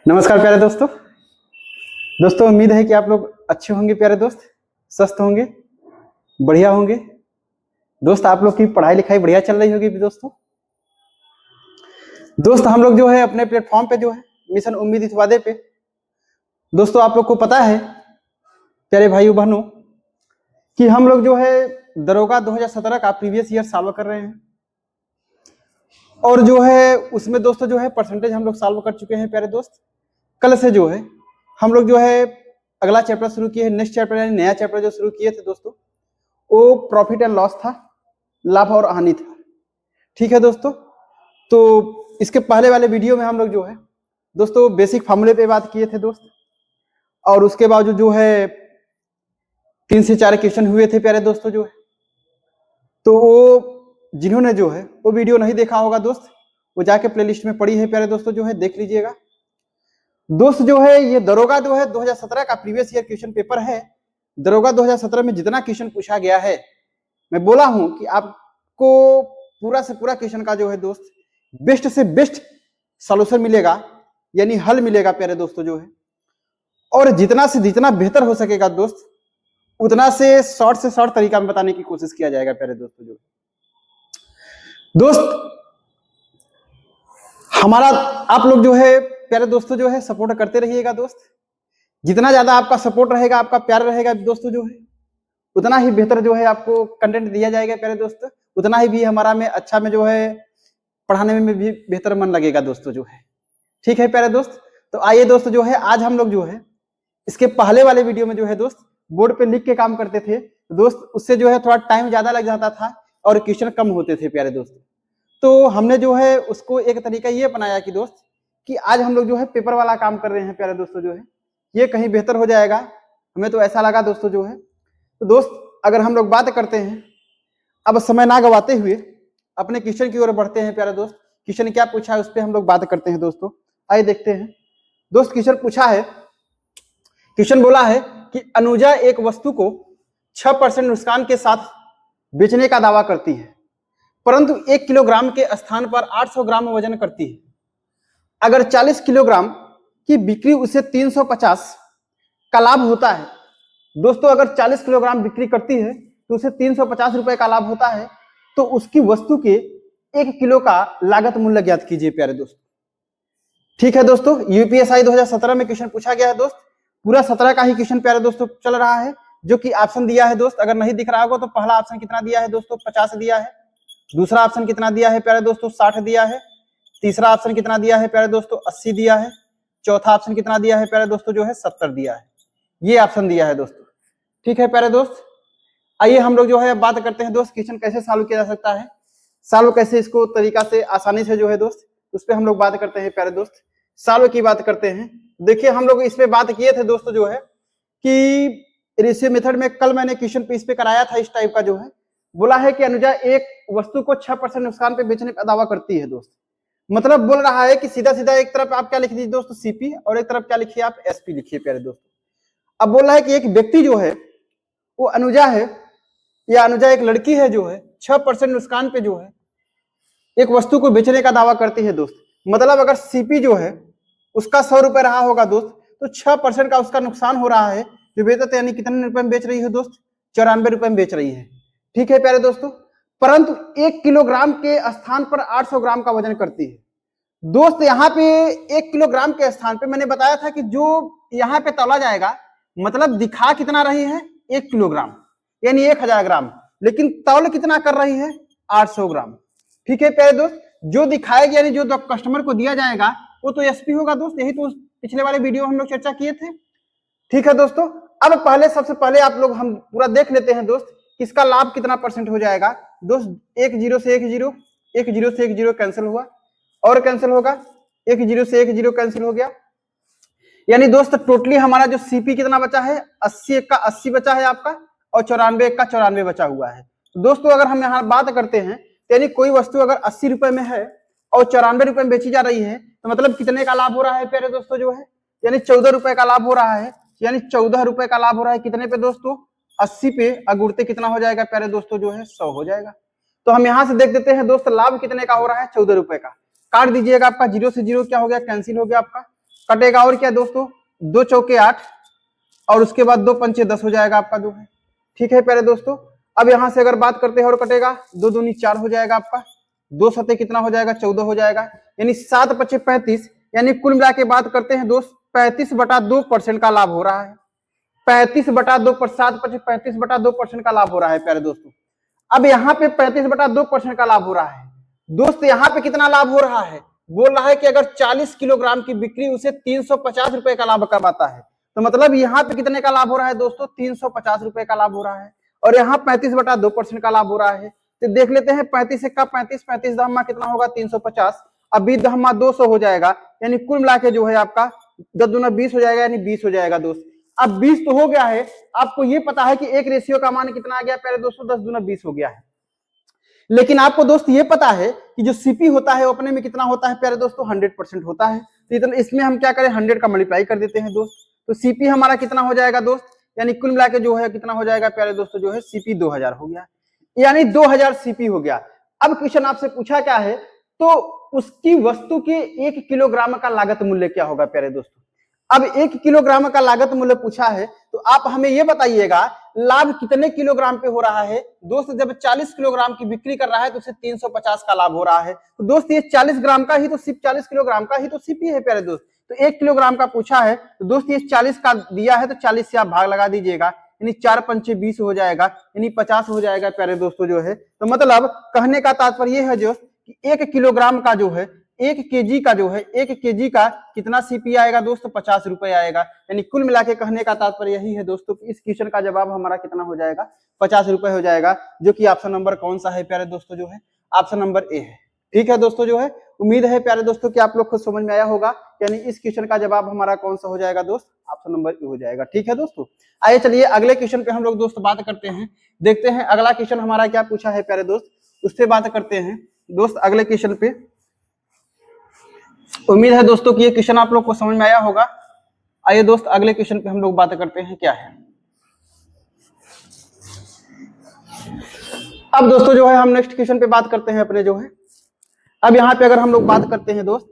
नमस्कार प्यारे दोस्तों उम्मीद है कि आप लोग अच्छे होंगे प्यारे दोस्त, स्वस्थ होंगे, बढ़िया होंगे। दोस्त आप लोग की पढ़ाई लिखाई बढ़िया चल रही होगी दोस्त हम लोग जो है अपने प्लेटफॉर्म पे जो है मिशन उम्मीद इस वादे पे दोस्तों आप लोग को पता है प्यारे भाइयों बहनों कि हम लोग जो है दरोगा 2017 का प्रीवियस ईयर सॉल्व कर रहे हैं और जो है उसमें दोस्तों जो है परसेंटेज हम लोग सॉल्व कर चुके हैं प्यारे दोस्त। कल से जो है हम लोग जो है अगला चैप्टर शुरू किए, नेक्स्ट चैप्टर यानी नया चैप्टर जो शुरू किए थे दोस्तों वो प्रॉफिट एंड लॉस था, लाभ और हानि था। ठीक है दोस्तों, तो इसके पहले वाले वीडियो में हम लोग जो है दोस्तों बेसिक फार्मूले पे बात किए थे दोस्त, और उसके बाद जो है 3 से 4 क्वेश्चन हुए थे प्यारे दोस्तों जो है। तो वो जिन्होंने जो है वो वीडियो नहीं देखा होगा दोस्त, वो जाके प्लेलिस्ट में पड़ी है प्यारे दोस्तों जो है, देख लीजिएगा दोस्त। जो है ये दरोगा जो है 2017 का प्रीवियस ईयर क्वेश्चन पेपर है। दरोगा 2017 में जितना क्वेश्चन पूछा गया है, मैं बोला हूं कि आपको पूरा से पूरा क्वेश्चन का जो है दोस्त बेस्ट से बेस्ट सॉल्यूशन मिलेगा, यानी हल मिलेगा प्यारे दोस्तों जो है, और जितना से जितना बेहतर हो सकेगा दोस्त उतना से शॉर्ट तरीका में बताने की कोशिश किया जाएगा प्यारे दोस्तों जो दोस्त। हमारा आप लोग जो है प्यारे दोस्तों जो है सपोर्ट करते रहिएगा दोस्त। जितना ज्यादा आपका सपोर्ट रहेगा, आपका प्यार रहेगा दोस्तों जो है, उतना ही बेहतर जो है आपको कंटेंट दिया जाएगा प्यारे दोस्त, उतना ही भी हमारा में अच्छा में जो है पढ़ाने में भी बेहतर मन लगेगा दोस्तों जो है। ठीक है प्यारे दोस्त, तो आइए दोस्त जो है आज हम लोग जो है इसके पहले वाले वीडियो में जो है दोस्त बोर्ड पे लिख के काम करते थे दोस्त, उससे जो है थोड़ा टाइम ज्यादा लग जाता था और क्वेश्चन कम होते थे प्यारे दोस्त। तो हमने जो है उसको एक तरीका ये अपनाया कि दोस्त कि आज हम लोग जो है पेपर वाला काम कर रहे हैं प्यारे दोस्तों जो है, ये कहीं बेहतर हो जाएगा, हमें तो ऐसा लगा दोस्तों जो है। तो दोस्त अगर हम लोग बात करते हैं, अब समय ना गवाते हुए अपने क्वेश्चन की ओर बढ़ते हैं प्यारे दोस्त। क्वेश्चन क्या पूछा है उस पर हम लोग बात करते हैं दोस्तों, आइए देखते हैं दोस्त। क्वेश्चन पूछा है, क्वेश्चन बोला है कि अनुजा एक वस्तु को 6% नुकसान के साथ बेचने का दावा करती है, परंतु 1 किलोग्राम के स्थान पर 800 ग्राम वजन करती है। अगर 40 किलोग्राम की बिक्री उसे 350 का लाभ होता है। दोस्तों अगर 40 किलोग्राम बिक्री करती है तो उसे 350 रुपए का लाभ होता है, तो उसकी वस्तु के 1 किलो का लागत मूल्य ज्ञात कीजिए प्यारे दोस्तों। ठीक है दोस्तों, यूपीएसआई 2017 में क्वेश्चन पूछा गया है दोस्त, पूरा 17 का ही क्वेश्चन प्यारे दोस्तों चल रहा है, जो कि ऑप्शन दिया है दोस्त। अगर नहीं दिख रहा होगा तो पहला ऑप्शन कितना दिया है दोस्तों, 50 दिया है। दूसरा ऑप्शन कितना दिया है प्यारे दोस्तों, 60 दिया है। तीसरा ऑप्शन कितना दिया है प्यारे दोस्तों, 80 दिया है। चौथा ऑप्शन कितना दिया है प्यारे दोस्तों जो है, 70 दिया है। ये ऑप्शन दिया है दोस्तों। ठीक है प्यारे दोस्त, आइए हम लोग जो है बात करते हैं दोस्त क्वेश्चन कैसे सॉल्व किया जा सकता है, सॉल्व कैसे इसको तरीका से आसानी से जो है दोस्त उस पर हम लोग बात करते हैं प्यारे दोस्त। सॉल्व की बात करते हैं। देखिए हम लोग इस पे बात किए थे दोस्तों जो है कि रेशियो मेथड में कल मैंने क्वेश्चन पे इस पे कराया था इस टाइप का जो है, बोला है कि अनुजा एक वस्तु को 6% नुकसान पे बेचने का दावा करती है दोस्त। मतलब बोल रहा है कि सीधा सीधा एक तरफ आप क्या लिख दीजिए दोस्तों, सीपी, और एक तरफ क्या लिखिए आप, एसपी लिखिए प्यारे दोस्तों। अब बोल रहा है कि एक व्यक्ति जो है वो अनुजा है, या अनुजा एक लड़की है जो है 6% नुकसान पे जो है एक वस्तु को बेचने का दावा करती है दोस्त। मतलब अगर सीपी जो है उसका 100 रुपए रहा होगा दोस्त, तो 6% का उसका नुकसान हो रहा है जो बेचते, यानी कितने रुपए में बेच रही है दोस्त, 94 रुपए में बेच रही है। ठीक है प्यारे दोस्तों, परंतु 1 किलोग्राम के स्थान पर 800 ग्राम का वजन करती है दोस्त। यहाँ पे 1 किलोग्राम के स्थान पे मैंने बताया था कि जो यहाँ पे तौला जाएगा, मतलब दिखा कितना रही है 1 किलोग्राम यानी 1000 ग्राम, लेकिन तौल कितना कर रही है 800 ग्राम। ठीक है प्यारे दोस्त, जो दिखाएगी यानी जो कस्टमर को दिया जाएगा वो तो एसपी होगा दोस्त, यही तो पिछले वाले वीडियो हम लोग चर्चा किए थे। ठीक है दोस्तों, अब पहले सबसे पहले आप लोग हम पूरा देख लेते हैं दोस्त किसका लाभ कितना परसेंट हो जाएगा दोस्त। 1 0 से 1 0, 1 0 से 1 0 कैंसिल हुआ, और कैंसिल होगा, 1 0 से 1 0 कैंसिल हो गया, यानी दोस्त टोटली हमारा जो सीपी कितना बचा है, 80 का 80 बचा है आपका, और 94 का 94 बचा हुआ है दोस्तों। अगर हम यहाँ बात करते हैं यानी कोई वस्तु अगर 80 रुपए में है और 94 रुपए में बेची जा रही है, तो मतलब कितने का लाभ हो रहा है प्यारे दोस्तों जो है, यानी 14 रुपए का लाभ हो रहा है, यानी 14 रुपए का लाभ हो रहा है कितने पे दोस्तों, 80 पे। अगुड़ते कितना हो जाएगा प्यारे दोस्तों जो है, 100 हो जाएगा। तो हम यहाँ से देख देते हैं दोस्त लाभ कितने का हो रहा है, 14 रुपए का। काट दीजिएगा, आपका 0 से 0 क्या हो गया, कैंसिल हो गया आपका, कटेगा और क्या दोस्तों, 2 चौके 8 और उसके बाद 2 पंचे 10 हो जाएगा आपका जो है। ठीक है प्यारे दोस्तों, अब यहां से अगर बात करते हैं और कटेगा 2 दूनी 4 हो जाएगा आपका, 2 सते कितना हो जाएगा 14 हो जाएगा, यानी 7 पचे 35, यानी कुल मिला के बात करते हैं दोस्त 35/2% का लाभ हो रहा है। 35/2 7 पचे 35/2% का लाभ हो रहा है प्यारे दोस्तों। अब यहाँ पे 35/2% का लाभ हो रहा है दोस्त। यहाँ पे कितना लाभ हो रहा है, बोल रहा है कि अगर 40 किलोग्राम की बिक्री उसे 350 रुपए का लाभ कमाता है, तो मतलब यहाँ पे कितने का लाभ हो रहा है दोस्तों, 350 रुपए का लाभ हो रहा है। और यहाँ 35/2% का लाभ हो रहा है। तो देख लेते हैं 35 का 35, 35 दहमा कितना होगा 350, अब 20 दहमा 200 हो जाएगा, यानी कुल मिला के जो है आपका 10 दूना 20 हो जाएगा, यानी 20 हो जाएगा दोस्त। अब 20 तो हो गया है, आपको ये पता है कि एक रेशियो का मान कितना आ गया प्यारे दोस्तों, 10 दूना 20 हो गया है। लेकिन आपको दोस्त ये पता है कि जो सीपी होता है वो अपने में कितना होता है प्यारे दोस्तों, 100% होता है। तो इतना इसमें हम क्या करें, 100 का मल्टीप्लाई कर देते हैं दोस्त, तो सीपी हमारा कितना हो जाएगा दोस्त, यानी कुल मिला के जो है कितना हो जाएगा प्यारे दोस्तों, जो है सीपी 2000 हो गया, यानी 2000 सीपी हो गया। अब क्वेश्चन आपसे पूछा क्या है, तो उसकी वस्तु के 1 किलोग्राम का लागत मूल्य क्या होगा प्यारे दोस्तों। अब 1 किलोग्राम का लागत मूल्य पूछा है, तो आप हमें यह बताइएगा लाभ कितने किलोग्राम पे हो रहा है दोस्त। जब 40 किलोग्राम की बिक्री कर रहा है तो उसे 350 का लाभ हो रहा है, तो दोस्त ये 40 ग्राम का ही तो सिर्फ 40 किलोग्राम का ही तो सीपी है प्यारे दोस्त। तो 1 किलोग्राम का पूछा है, तो दोस्त ये 40 का दिया है, तो 40 से आप भाग लगा दीजिएगा, यानी 4 पंचे 20 हो जाएगा, यानी 50 हो जाएगा प्यारे दोस्तों जो है। तो मतलब कहने का तात्पर्य यह है दोस्त कि 1 किलोग्राम का जो है, 1 केजी का जो है, 1 केजी का कितना सीपी आएगा दोस्तों, 50 रुपए आएगा। यानी कुल मिला के कहने का तात्पर्य यही है दोस्तों कि इस क्वेश्चन का जवाब हमारा कितना हो जाएगा, 50 रुपए हो जाएगा, जो कि ऑप्शन नंबर कौन सा है प्यारे दोस्तों, जो है ऑप्शन नंबर ए है। ठीक है दोस्तों जो है, उम्मीद है प्यारे दोस्तों कि आप लोग को समझ में आया होगा, यानी इस क्वेश्चन का जवाब हमारा कौन सा हो जाएगा दोस्त, ऑप्शन नंबर ए हो जाएगा। ठीक है दोस्तों, आइए चलिए अगले क्वेश्चन पे हम लोग दोस्त बात करते हैं, देखते हैं अगला क्वेश्चन हमारा क्या पूछा है प्यारे दोस्त, उससे बात करते हैं दोस्त अगले क्वेश्चन पे। उम्मीद है दोस्तों कि ये क्वेश्चन आप लोग को समझ में आया होगा। आइए दोस्त अगले क्वेश्चन पे हम लोग बात करते हैं क्या है। अब दोस्तों जो है हम नेक्स्ट क्वेश्चन पे बात करते हैं अपने जो है। अब यहाँ पे अगर हम लोग बात करते हैं दोस्त,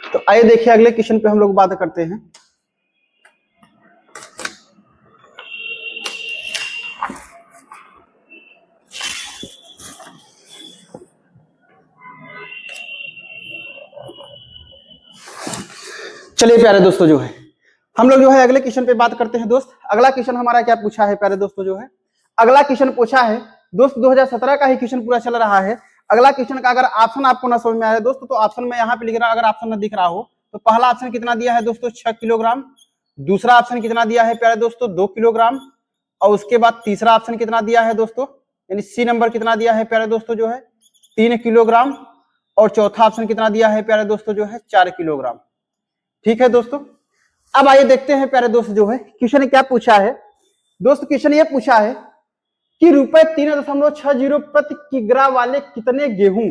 तो आइए देखिए अगले क्वेश्चन पे हम लोग बात करते हैं। चलिए प्यारे दोस्तों जो है हम लोग जो है अगले क्वेश्चन पे बात करते हैं दोस्त। अगला क्वेश्चन हमारा क्या पूछा है प्यारे दोस्तों, जो है अगला क्वेश्चन पूछा है दोस्त 2017 का ही क्वेश्चन पूरा चल रहा है। अगला क्वेश्चन का अगर ऑप्शन आपको ना समझ में आए दोस्तों, तो ऑप्शन में यहाँ पे लिख रहा, अगर ऑप्शन ना दिख रहा हो तो पहला ऑप्शन कितना दिया है दोस्तों 6 किलोग्राम, दूसरा ऑप्शन कितना दिया है प्यारे दोस्तों 2 किलोग्राम, और उसके बाद तीसरा ऑप्शन कितना दिया है दोस्तों, यानी सी नंबर कितना दिया है प्यारे दोस्तों जो है 3 किलोग्राम, और चौथा ऑप्शन कितना दिया है प्यारे दोस्तों जो है 4 किलोग्राम। ठीक है दोस्तों, अब आइए देखते हैं प्यारे दोस्त जो है क्वेश्चन क्या पूछा है दोस्त। क्वेश्चन ये पूछा है कि रुपए 3.60 प्रति किग्रा वाले कितने गेहूं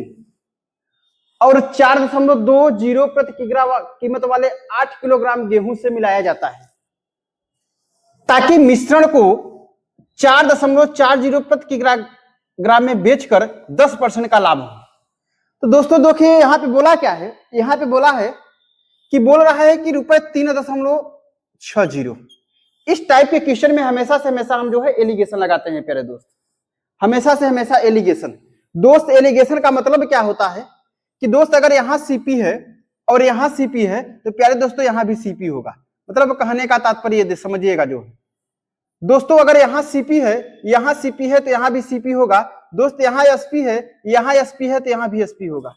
और 4.20 प्रति किग्रा कीमत वाले 8 किलोग्राम गेहूं से मिलाया जाता है, ताकि मिश्रण को 4.40 प्रति किग्रा में बेचकर 10% का लाभ हो। तो दोस्तों देखिए यहाँ पे बोला क्या है, यहाँ पे बोला है कि बोल रहा है कि रुपए 3.60। इस टाइप के क्वेश्चन में हमेशा से हमेशा हम जो है एलिगेशन लगाते हैं प्यारे दोस्त, हमेशा से हमेशा एलिगेशन। दोस्त एलिगेशन का मतलब क्या होता है कि दोस्त अगर यहाँ सीपी है और यहाँ सीपी है, तो प्यारे दोस्तों यहाँ भी सीपी होगा। मतलब कहने का तात्पर्य समझिएगा जो है दोस्तों, अगर यहाँ सीपी है, यहाँ सीपी है, तो यहाँ भी सीपी होगा दोस्त। यहाँ एसपी है, यहाँ एसपी है, तो यहाँ भी एसपी होगा।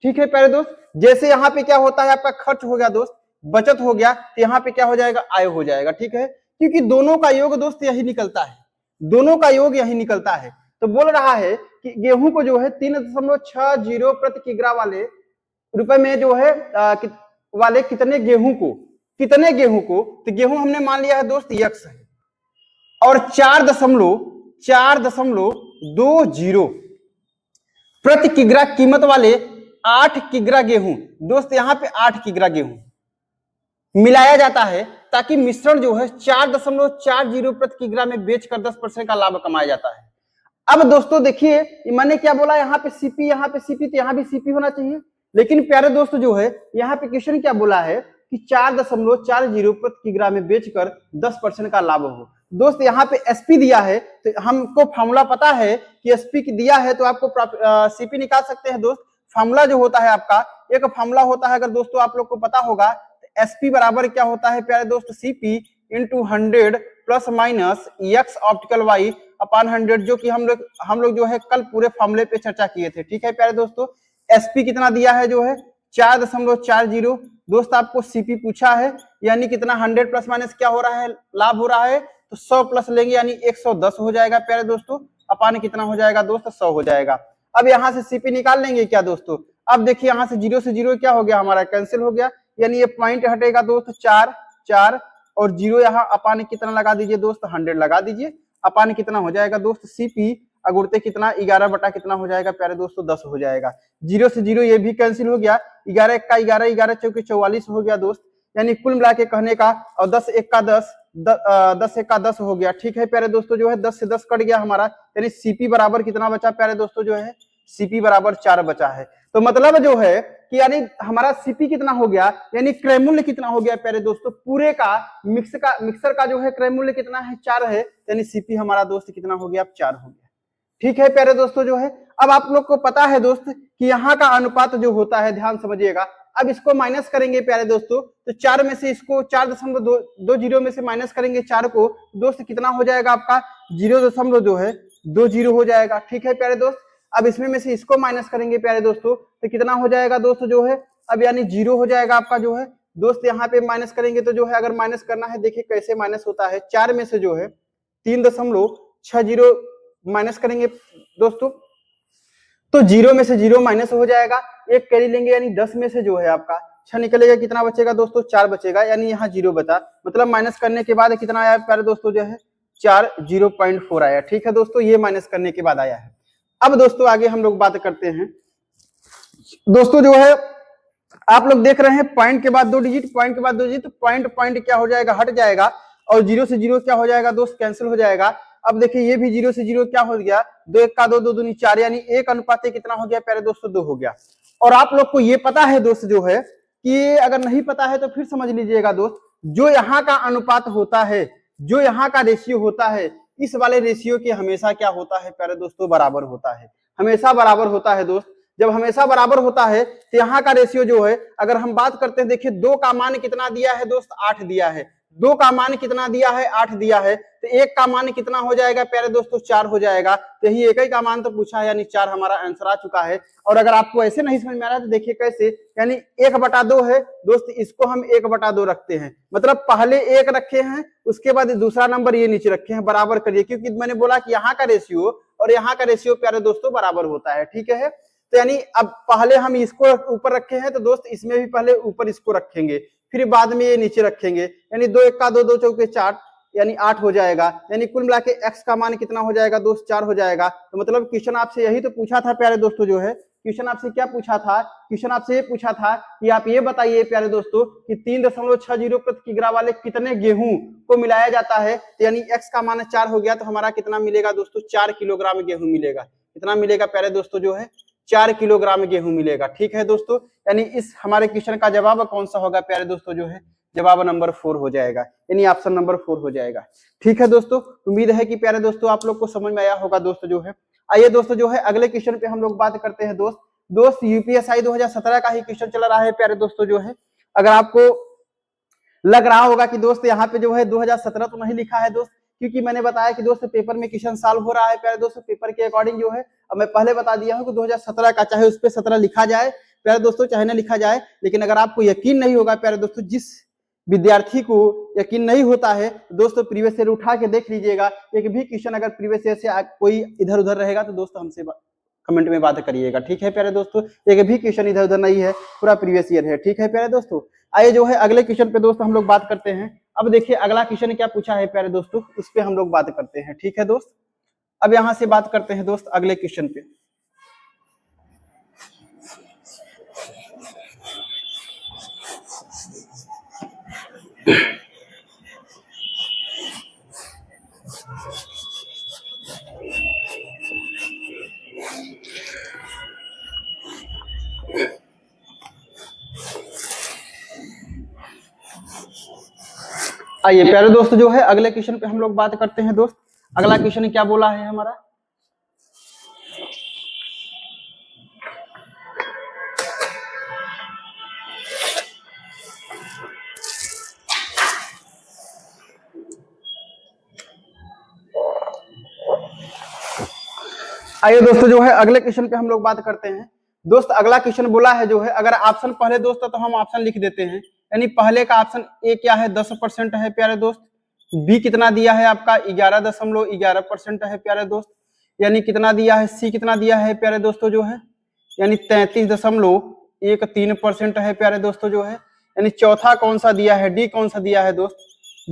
ठीक है प्यारे दोस्त, जैसे यहाँ पे क्या होता है आपका खर्च हो गया दोस्त, बचत हो गया, तो यहाँ पे क्या हो जाएगा, आय हो जाएगा। ठीक है, क्योंकि दोनों का योग दोस्त यही निकलता है, दोनों का योग यही निकलता है। तो बोल रहा है कि गेहूं को जो है 3.60 प्रति किग्रा वाले रुपए में जो है वाले कितने गेहूं को, तो गेहूं हमने मान लिया है दोस्त यक्स है, और 4.20 प्रति किग्रा कीमत वाले 8 किग्रा गेहूं दोस्त, यहाँ पे 8 किग्रा गेहूं मिलाया जाता है, ताकि मिश्रण जो है 4.40 प्रति किग्रा में बेचकर 10% का लाभ कमाया जाता है। अब दोस्तों देखिए मैंने क्या बोला, यहाँ पे सीपी, तो यहाँ भी सीपी होना चाहिए। लेकिन प्यारे दोस्त जो है यहाँ पे क्वेश्चन क्या बोला है कि 4.40 प्रति किग्रा में बेचकर 10% का लाभ हो। दोस्त यहाँ पे एसपी दिया है तो हमको फॉर्मूला पता है कि एसपी की दिया है तो आपको सीपी निकाल सकते हैं दोस्त। फॉर्मूला जो होता है आपका एक फॉर्मूला होता है, अगर दोस्तों आप लोग को पता होगा तो एसपी बराबर क्या होता है प्यारे दोस्त, CP into 100 plus minus x optical y upon 100, जो कि हम लोग जो है कल पूरे फॉर्मूले पे चर्चा किए थे। ठीक है प्यारे दोस्तों, एसपी कितना दिया है जो है 4.40। दोस्त आपको सीपी पूछा है यानी कितना 100 प्लस माइनस क्या हो रहा है, लाभ हो रहा है, तो 100 प्लस लेंगे यानी 110 हो जाएगा प्यारे दोस्तों, अपान कितना हो जाएगा दोस्त 100 हो जाएगा। अब यहाँ से सीपी निकाल लेंगे क्या दोस्तों, अब देखिए यहाँ से 0 से 0 क्या हो गया हमारा कैंसिल हो गया, यानी ये पॉइंट हटेगा दोस्त 4 4 और 0 यहाँ अपान कितना लगा दीजिए दोस्त 100 लगा दीजिए, अपान कितना हो जाएगा दोस्त सीपी अगुड़ते कितना 11 बटा कितना हो जाएगा प्यारे दोस्तों 10 हो जाएगा। 0 से 0 ये भी कैंसिल हो गया, 11 एक का 11, 11 चौके 44 हो गया दोस्त, यानी कुल मिला के कहने का और 10 एक का 10, 10 एक का 10 हो गया। ठीक है प्यारे दोस्तों जो है 10 से 10 कट गया हमारा, यानी सीपी बराबर कितना बचा प्यारे दोस्तों जो है सीपी बराबर 4 बचा है। तो मतलब जो है कि यानी हमारा सीपी कितना हो गया, यानी क्रय मूल्य कितना हो गया प्यारे दोस्तों, पूरे का मिक्सर का जो है क्रय मूल्य कितना है 4 है, यानी सीपी हमारा दोस्त कितना हो गया 4 हो गया। ठीक है प्यारे दोस्तों जो है, अब आप लोग को पता है दोस्त कि यहाँ का अनुपात जो होता है, ध्यान समझिएगा, अब इसको माइनस करेंगे प्यारे दोस्तों, तो 4 में से इसको 4.20 में से माइनस करेंगे 4 को दोस्त कितना हो जाएगा आपका 0.20 हो जाएगा। ठीक है प्यारे दोस्त, अब इसमें में से इसको माइनस करेंगे प्यारे दोस्तों तो कितना हो जाएगा दोस्त जो है, अब यानी 0 हो जाएगा आपका जो है दोस्त, यहाँ पे माइनस करेंगे तो जो है अगर माइनस करना है देखिए कैसे माइनस होता है, 4 में से जो है 3.60 माइनस करेंगे दोस्तों तो 0 में से 0 माइनस हो जाएगा, एक कैरी लेंगे यानी 10 में से जो है आपका 6 निकलेगा, कितना बचेगा दोस्तों 4 बचेगा, यानी यहाँ 0 बचा, मतलब माइनस करने के बाद कितना आया प्यारे दोस्तों जो है 4 0.4 आया। ठीक है दोस्तों, ये माइनस करने के बाद आया है। अब दोस्तों आगे हम लोग बात करते हैं दोस्तों जो है, आप लोग देख रहे हैं पॉइंट के बाद 2 डिजिट, पॉइंट के बाद 2 डिजिट, पॉइंट क्या हो जाएगा हट जाएगा और 0 से 0 क्या हो जाएगा दोस्त कैंसिल हो जाएगा। अब देखिए ये भी 0 से 0 क्या हो गया, 2 एक का 2, 2 दूनी 4, यानी 1 अनुपात कितना हो गया प्यारे दोस्तों 2 हो गया। और आप लोग को ये पता है दोस्त जो है कि अगर नहीं पता है तो फिर समझ लीजिएगा दोस्त, जो यहाँ का अनुपात होता है, जो यहाँ का रेशियो होता है, इस वाले रेशियो के हमेशा क्या होता है प्यारे दोस्तों बराबर होता है, हमेशा बराबर होता है दोस्त। जब हमेशा बराबर होता है तो यहाँ का रेशियो जो है, अगर हम बात करते हैं देखिए 2 का मान कितना दिया है दोस्त 8 दिया है, 2 का मान कितना दिया है 8 दिया है, तो 1 का मान कितना हो जाएगा प्यारे दोस्तों 4 हो जाएगा, तो यही एक ही का मान तो पूछा है, यानी 4 हमारा आंसर आ चुका है। और अगर आपको ऐसे नहीं समझ में आ रहा है तो देखिए कैसे, यानी 1/2 है दोस्त, इसको हम 1/2 रखते हैं, मतलब पहले 1 रखे हैं उसके बाद दूसरा नंबर ये नीचे रखे हैं, बराबर करिए, क्योंकि मैंने बोला कि यहाँ का रेशियो और यहाँ का रेशियो प्यारे दोस्तों बराबर होता है। ठीक है, तो यानी अब पहले हम इसको ऊपर रखे हैं तो दोस्त इसमें भी पहले ऊपर इसको रखेंगे, फिर बाद में ये नीचे रखेंगे, यानी 2 एक का 2, 2 चौके 4, यानी 8 हो जाएगा, यानी कुल मिला के x का मान कितना हो जाएगा दोस्त 4 हो जाएगा। तो मतलब क्वेश्चन आपसे यही तो पूछा था प्यारे दोस्तों जो है, क्वेश्चन आपसे क्या पूछा था, क्वेश्चन आपसे ये पूछा था कि आप ये बताइए प्यारे दोस्तों कि 3.60 प्रति किग्रा वाले कितने गेहूं को मिलाया जाता है, तो यानी x का मान 4 हो गया, तो हमारा कितना मिलेगा दोस्तों 4 किलोग्राम गेहूं मिलेगा, कितना मिलेगा प्यारे दोस्तों जो है 4 किलोग्राम गेहूं मिलेगा। ठीक है दोस्तों, यानी इस हमारे क्वेश्चन का जवाब कौन सा होगा प्यारे दोस्तों जो है, जवाब नंबर 4 हो जाएगा, यानी ऑप्शन नंबर 4 हो जाएगा। ठीक है दोस्तों, उम्मीद है कि प्यारे दोस्तों आप लोग को समझ में आया होगा दोस्त जो है। आइए दोस्तों जो है अगले क्वेश्चन पे हम लोग बात करते हैं दोस्त यूपीएसआई 2017 का ही क्वेश्चन चल रहा है प्यारे दोस्तों जो है। अगर आपको लग रहा होगा कि दोस्त यहाँ पे जो है 2017 तो नहीं लिखा है दोस्त, क्योंकि मैंने बताया कि दोस्त पेपर में क्वेश्चन सॉल्व हो रहा है प्यारे दोस्तों पेपर के अकॉर्डिंग जो है। अब मैं पहले बता दिया हूँ कि 2017 का चाहे उस पे 17 लिखा जाए प्यारे दोस्तों चाहे ना लिखा जाए, लेकिन अगर आपको यकीन नहीं होगा प्यारे दोस्तों, जिस विद्यार्थी को यकीन नहीं होता है दोस्तों प्रीवियस ईयर उठा के देख लीजिएगा, एक भी क्वेश्चन अगर प्रीवियस ईयर से कोई इधर उधर रहेगा तो दोस्तों हमसे कमेंट में बात करिएगा। ठीक है प्यारे दोस्तों, एक भी क्वेश्चन इधर उधर नहीं है, पूरा प्रीवियस ईयर है। ठीक है प्यारे दोस्तों, आइए जो है अगले क्वेश्चन पे दोस्त हम लोग बात करते हैं। अब देखिए अगला क्वेश्चन क्या पूछा है प्यारे दोस्तों, उस पे हम लोग बात करते हैं। ठीक है दोस्त, अब यहाँ से बात करते हैं दोस्त अगले क्वेश्चन पे। आइए प्यारे दोस्त जो है अगले क्वेश्चन पे हम लोग बात करते हैं दोस्त। अगला क्वेश्चन क्या बोला है हमारा, आइए दोस्तों जो है अगले क्वेश्चन पे हम लोग बात करते हैं दोस्त। अगला क्वेश्चन बोला है जो है, अगर ऑप्शन पहले दोस्त तो हम ऑप्शन लिख देते हैं, यानी पहले का ऑप्शन ए क्या है 10% है प्यारे दोस्त, बी कितना दिया है आपका 11.11% है प्यारे दोस्त, यानी कितना दिया है सी कितना दिया है प्यारे दोस्तों जो है, यानी 33.13% है प्यारे दोस्तों जो है, यानी चौथा कौन सा दिया है डी कौन सा दिया है दोस्त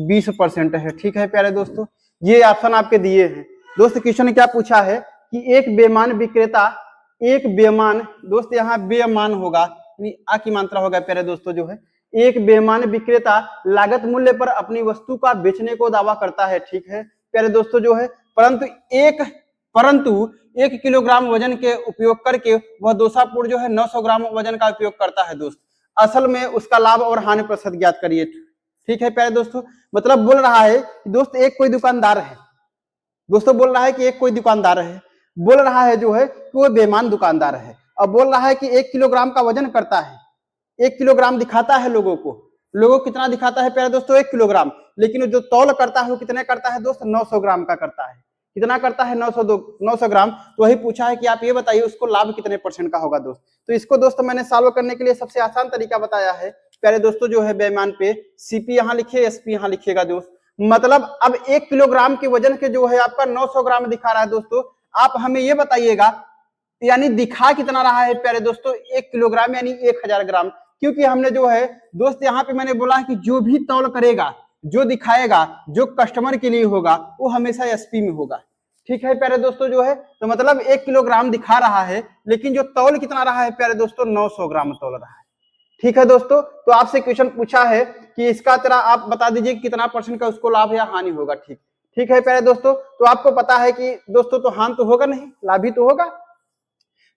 20% है। ठीक है प्यारे दोस्तों, ये ऑप्शन आपके दिए हैं दोस्त। क्वेश्चन क्या पूछा है कि एक बेईमान विक्रेता, एक बेईमान दोस्त यहाँ बेईमान होगा आ की मात्रा होगा प्यारे दोस्तों जो है, एक बेईमान विक्रेता लागत मूल्य पर अपनी वस्तु का बेचने को दावा करता है। ठीक है प्यारे दोस्तों जो है, परंतु 1 किलोग्राम वजन के उपयोग करके वह दोषापूर्ण जो है 900 ग्राम वजन का उपयोग करता है दोस्त। असल में उसका लाभ और हानि प्रतिशत ज्ञात करिए। ठीक है प्यारे दोस्तों, मतलब बोल रहा है कि दोस्त एक कोई दुकानदार है दोस्तों, बोल रहा है कि एक कोई दुकानदार है, बोल रहा है जो है कि वो बेईमान दुकानदार है, और बोल रहा है कि 1 किलोग्राम का वजन करता है, 1 किलोग्राम दिखाता है लोगों को कितना दिखाता है प्यारे दोस्तों 1 किलोग्राम, लेकिन जो तौल करता है वो कितने करता है दोस्त 900 ग्राम का करता है। कितना करता है 900 ग्राम। तो वही पूछा है कि आप ये बताइए उसको लाभ कितने % का होगा दोस्त। तो इसको दोस्तों मैंने सॉल्व करने के लिए सबसे आसान तरीका बताया है प्यारे दोस्तों जो है, बेईमान पे सीपी यहाँ लिखिए, एसपी यहाँ लिखिएगा दोस्त। मतलब अब 1 किलोग्राम के वजन के जो है आपका 900 ग्राम दिखा रहा है दोस्तों, आप हमें ये बताइएगा यानी दिखा कितना रहा है प्यारे दोस्तों 1 किलोग्राम यानी 1000 ग्राम, क्योंकि हमने जो है दोस्त यहाँ पे मैंने बोला है कि जो भी तौल करेगा, जो दिखाएगा, जो कस्टमर के लिए होगा वो हमेशा एसपी में होगा। ठीक है प्यारे दोस्तों जो है, तो मतलब 1 किलोग्राम दिखा रहा है, लेकिन जो तौल कितना रहा है प्यारे दोस्तों 900 ग्राम तौल रहा है। ठीक है दोस्तों, तो आपसे क्वेश्चन पूछा है कि इसका तेरा आप बता दीजिए कितना % का उसको लाभ या हानि होगा। ठीक है प्यारे दोस्तों, तो आपको पता है कि दोस्तों तो हानि तो होगा नहीं, लाभ ही तो होगा।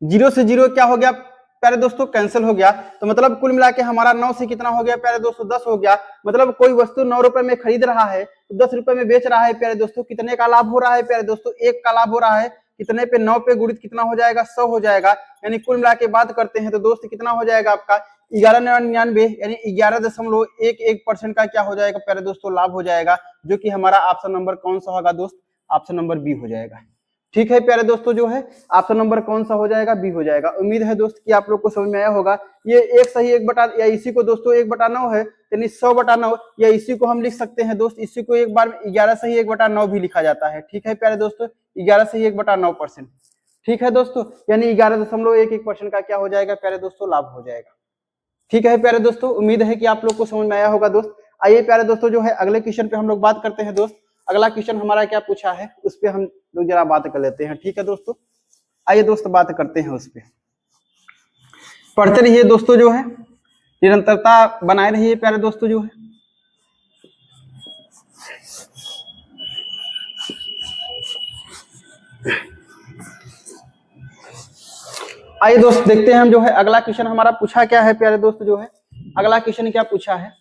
0 से 0 क्या हो गया प्यारे दोस्तों कैंसिल हो गया, तो मतलब कुल मिला के हमारा 9 से कितना हो गया प्यारे दोस्तों 10 हो गया। मतलब कोई वस्तु 9 रुपए में खरीद रहा है तो 10 रुपए में बेच रहा है प्यारे दोस्तों, कितने का लाभ हो रहा है प्यारे दोस्तों 1 का लाभ हो रहा है। कितने पे 9 पे गुणित कितना हो जाएगा 100 हो जाएगा, यानी कुल मिला के बात करते हैं तो दोस्त कितना हो जाएगा आपका 1199 यानी 11.11% का क्या हो जाएगा प्यारे दोस्तों लाभ हो जाएगा, जो कि हमारा ऑप्शन नंबर कौन सा होगा दोस्त, ऑप्शन नंबर बी हो जाएगा। ठीक है प्यारे दोस्तों जो है, ऑप्शन नंबर कौन सा हो जाएगा बी हो जाएगा। उम्मीद है दोस्त कि आप लोग को समझ में आया होगा। ये एक सही 1 बटा या इसी को दोस्तों 1/9 है, यानी 100/9, या इसी को हम लिख सकते हैं दोस्त, इसी को एक बार 11 सही 1/9 भी लिखा जाता है। ठीक है प्यारे दोस्तों, 11 सही 1/9%। ठीक है दोस्तों, यानी 11.11% का क्या हो जाएगा प्यारे दोस्तों लाभ हो जाएगा। ठीक है प्यारे दोस्तों, उम्मीद है कि आप लोग को समझ में आया होगा दोस्त। आइए प्यारे दोस्तों जो है अगले क्वेश्चन पे हम लोग बात करते हैं दोस्त। अगला क्वेश्चन हमारा क्या पूछा है उस पे हम लोग जरा बात कर लेते हैं। ठीक है दोस्तों, आइए दोस्त बात करते हैं उस पे। पढ़ते रहिए दोस्तों जो है, निरंतरता बनाए रहिए प्यारे दोस्तों जो है। आइए दोस्त देखते हैं हम जो है अगला क्वेश्चन हमारा पूछा क्या है प्यारे दोस्त जो है। अगला क्वेश्चन क्या पूछा है,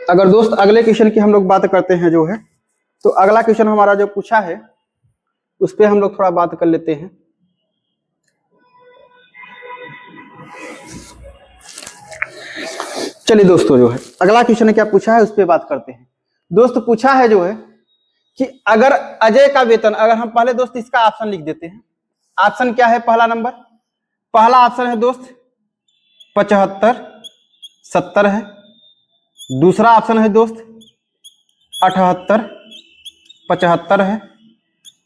अगर दोस्त अगले क्वेश्चन की हम लोग बात करते हैं जो है, तो अगला क्वेश्चन हमारा जो पूछा है उस पे हम लोग थोड़ा बात कर लेते हैं। चलिए दोस्तों जो है अगला क्वेश्चन क्या पूछा है उस पे बात करते हैं। दोस्त पूछा है जो है कि अगर अजय का वेतन, अगर हम पहले दोस्त इसका ऑप्शन लिख देते हैं। ऑप्शन क्या है, पहला नंबर, पहला ऑप्शन है दोस्त 75 70 है। दूसरा ऑप्शन है दोस्त 78 75 है।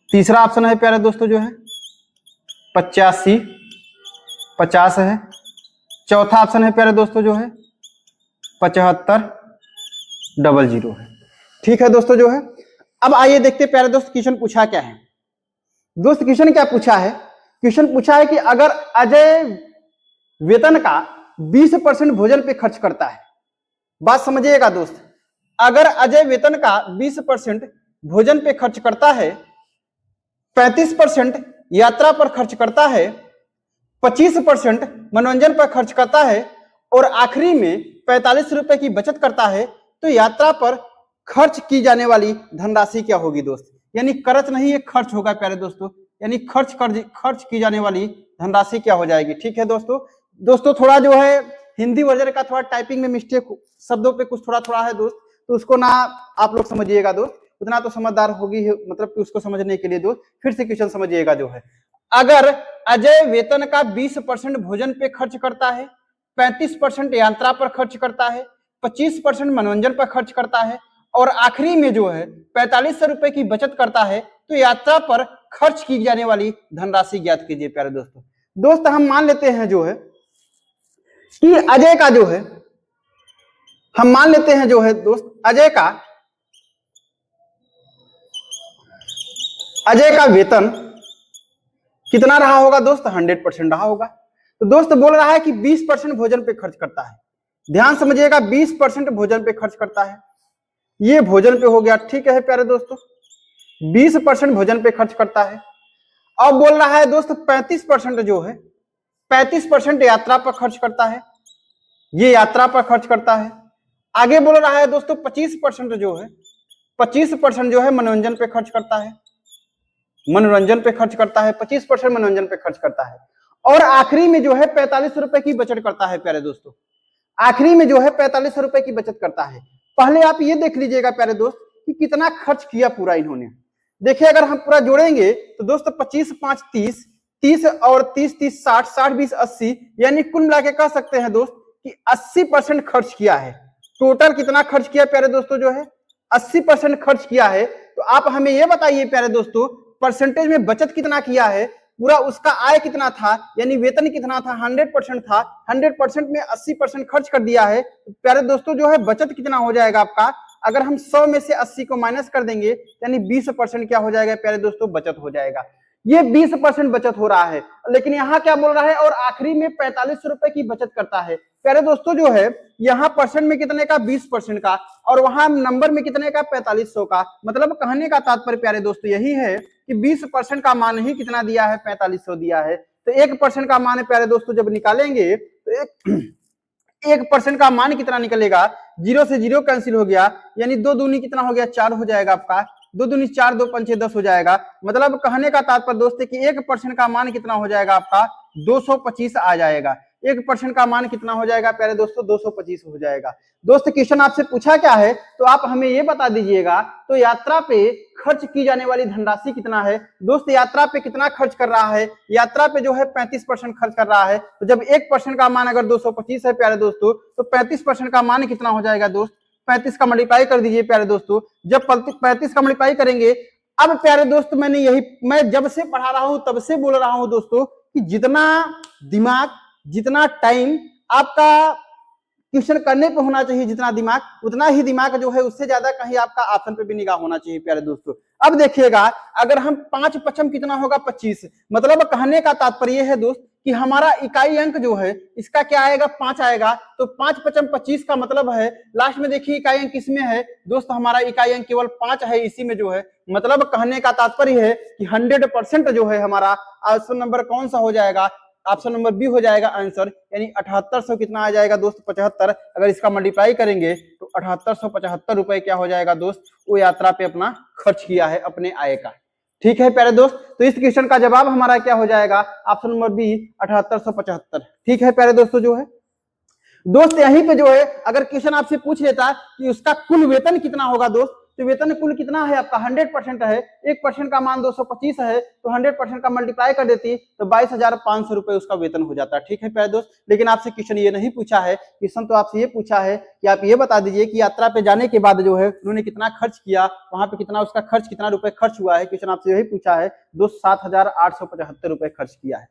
तीसरा ऑप्शन है प्यारे दोस्तों जो है 85 50 है। चौथा ऑप्शन है प्यारे दोस्तों जो है 75 00 है। ठीक है दोस्तों जो है, अब आइए देखते प्यारे दोस्त क्वेश्चन पूछा क्या है। दोस्त क्वेश्चन क्या पूछा है, क्वेश्चन पूछा है कि अगर अजय वेतन का 20% भोजन पे खर्च करता है। बात समझिएगा दोस्त, अगर अजय वेतन का 20% भोजन पे खर्च करता है, 35% यात्रा पर खर्च करता है, 25% मनोरंजन पर खर्च करता है और आखिरी में 45 रुपए की बचत करता है, तो यात्रा पर खर्च की जाने वाली धनराशि क्या होगी दोस्त? यानी खर्च नहीं, ये खर्च होगा प्यारे दोस्तों, यानी खर्च की जाने वाली धनराशि क्या हो जाएगी? ठीक है दोस्तों थोड़ा जो है हिंदी वर्जन का थोड़ा टाइपिंग में मिस्टेक, शब्दों पे कुछ थोड़ा है दोस्त, तो उसको ना आप लोग समझिएगा दोस्त, उतना तो समझदार होगी, मतलब कि उसको समझने के लिए दोस्त फिर से क्वेश्चन समझिएगा जो है। अगर अजय वेतन का 20% भोजन पे खर्च करता है, 35% यात्रा पर खर्च करता है, 25% मनोरंजन पर खर्च करता है और आखिरी में जो है 4500 रुपए की बचत करता है, तो यात्रा पर खर्च की जाने वाली धनराशि ज्ञात कीजिए प्यारे दोस्त हम मान लेते हैं जो है कि अजय का जो है, हम मान लेते हैं जो है दोस्त अजय का वेतन कितना रहा होगा दोस्त? 100% रहा होगा। तो दोस्त बोल रहा है कि 20% भोजन पे खर्च करता है, ध्यान समझिएगा, 20% भोजन पे खर्च करता है, ये भोजन पे हो गया, ठीक है प्यारे दोस्तों, 20% भोजन पे खर्च करता है। अब बोल रहा है दोस्त 35% जो है, 35% यात्रा पर खर्च करता है, ये यात्रा पर खर्च करता है। आगे बोल रहा है दोस्तों 25% जो है, 25% जो है मनोरंजन पे खर्च करता है, मनोरंजन पे खर्च करता है, 25% मनोरंजन पे खर्च करता है और आखिरी में जो है 45 रुपए की बचत करता है प्यारे दोस्तों, आखिरी में जो है 45 रुपए की बचत करता है। पहले आप ये देख लीजिएगा प्यारे दोस्त कि कितना खर्च किया पूरा इन्होंने। देखिए अगर हम पूरा जोड़ेंगे तो दोस्तों 25 5 30, 30 और 30 30 60, 60 20 80, यानी कुल मिला के कह सकते हैं दोस्त कि 80% खर्च किया है। टोटल कितना खर्च किया प्यारे दोस्तों जो है? 80% खर्च किया है। तो आप हमें ये बताइए प्यारे दोस्तों परसेंटेज में बचत कितना किया है, पूरा उसका आय कितना था, यानी वेतन कितना था? 100% था, 100% में 80% खर्च कर दिया है। तो प्यारे दोस्तों जो है बचत कितना हो जाएगा आपका? अगर हम 100 में से 80 को माइनस कर देंगे यानी 20% क्या हो जाएगा प्यारे दोस्तों? बचत हो जाएगा। ये 20% बचत हो रहा है, लेकिन यहाँ क्या बोल रहा है? और आखिरी में 45 रुपए की बचत करता है। प्यारे दोस्तों जो है यहाँ परसेंट में कितने का? 20% का, और वहां नंबर में कितने का? 4500 का। मतलब कहने का तात्पर्य प्यारे दोस्तों यही है कि 20% का मान ही कितना दिया है? 4500 दिया है। तो 1% का मान प्यारे दोस्तों जब निकालेंगे तो 1% का मान कितना निकलेगा? 0 से 0 कैंसिल हो गया, यानी 2 दूनी कितना हो गया? 4 हो जाएगा आपका, 2 दूनी 4, 2 पंचे 10 हो जाएगा। मतलब कहने का तात्पर्य दोस्त है कि 1% का मान कितना हो जाएगा आपका? 225 आ जाएगा। 1% का मान कितना हो जाएगा प्यारे दोस्तों? 225 हो जाएगा। दोस्त क्वेश्चन आपसे पूछा क्या है तो आप हमें ये बता दीजिएगा, तो यात्रा पे खर्च की जाने वाली धनराशि कितना है? दोस्त यात्रा पे कितना खर्च कर रहा है? यात्रा पे जो है 35% खर्च कर रहा है। तो जब 1% का मान अगर 225 है प्यारे दोस्तों, तो 35% का मान कितना हो जाएगा दोस्त? 35 का मल्टीप्लाई कर दीजिए प्यारे दोस्तों। जब 35 का मल्टीप्लाई करेंगे, अब प्यारे दोस्त मैं जब से पढ़ा रहा हूं तब से बोल रहा हूं दोस्तों कि जितना दिमाग, जितना टाइम आपका क्वेश्चन करने पे होना चाहिए, जितना दिमाग, उतना ही दिमाग जो है उससे ज्यादा कहीं आपका ऑप्शन पे भी निगाह होना चाहिए प्यारे दोस्तों। अब देखिएगा अगर हम 5 पचम कितना होगा? 25। मतलब कहने का तात्पर्य है दोस्त कि हमारा इकाई अंक जो है इसका क्या आएगा? 5 आएगा। तो 5 पचम 25 का मतलब है लास्ट में देखिए इकाई अंक किसमें है दोस्त? हमारा इकाई अंक केवल 5 है, इसी में जो है। मतलब कहने का तात्पर्य है कि 100% जो है हमारा ऑप्शन नंबर कौन सा हो जाएगा? ऑप्शन नंबर बी हो जाएगा आंसर, यानी 7800 कितना आ जाएगा दोस्त? 75। अगर इसका मल्टीप्लाई करेंगे तो 7875 रुपए क्या हो जाएगा दोस्त? वो यात्रा पे अपना खर्च किया है अपने आय का। ठीक है प्यारे दोस्त, तो इस क्वेश्चन का जवाब हमारा क्या हो जाएगा? Option number B 7875। ठीक है प्यारे दोस्तों जो है दोस्त यहीं पे जो है अगर क्वेश्चन आपसे पूछ लेता कि उसका कुल वेतन कितना होगा दोस्त, तो वेतन कुल कितना है आपका? 100% है। 1% का मान 225 है, तो 100% का मल्टीप्लाई कर देती तो 22,500 रुपए उसका वेतन हो जाता है। ठीक है प्यारे दोस्त, लेकिन आपसे क्वेश्चन ये नहीं पूछा है। क्वेश्चन तो आपसे ये पूछा है कि आप ये बता दीजिए कि यात्रा पे जाने के बाद जो है उन्होंने कितना खर्च किया, वहां पे कितना उसका खर्च, कितना रुपए खर्च हुआ है। क्वेश्चन आपसे यही पूछा है दोस्त, 7,875 रुपए खर्च किया है।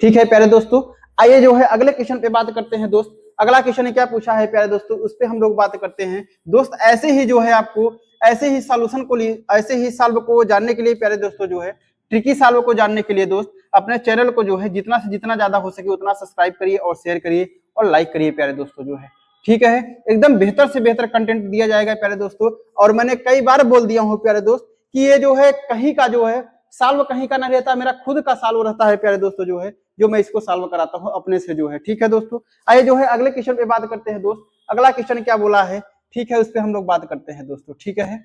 ठीक है प्यारे दोस्तों, आइए जो है अगले क्वेश्चन पे बात करते हैं दोस्त। अगला क्वेश्चन ने क्या पूछा है प्यारे दोस्तों, उस पे हम लोग बात करते हैं दोस्त। ऐसे ही जो है आपको ऐसे ही सॉल्यूशन को ऐसे ही सॉल्व को जानने के लिए प्यारे दोस्तों जो है ट्रिकी सॉल्व को जानने के लिए दोस्त अपने चैनल को जो है जितना से जितना ज्यादा हो सके उतना सब्सक्राइब करिए और शेयर करिए और लाइक करिए प्यारे दोस्तों जो है। ठीक है, एकदम बेहतर से बेहतर कंटेंट दिया जाएगा प्यारे दोस्तों। और मैंने कई बार बोल दिया हूँ प्यारे दोस्त कि ये जो है कहीं का जो है सॉल्व कहीं का ना रहता, मेरा खुद का सॉल्व रहता है प्यारे दोस्तों जो है। जो मैं इसको सॉल्व कराता हूँ अपने से जो है। ठीक है दोस्तों, आइए जो है अगले क्वेश्चन पे बात करते हैं दोस्त। अगला क्वेश्चन क्या बोला है, ठीक है, उस पर हम लोग बात करते हैं दोस्तों। ठीक है,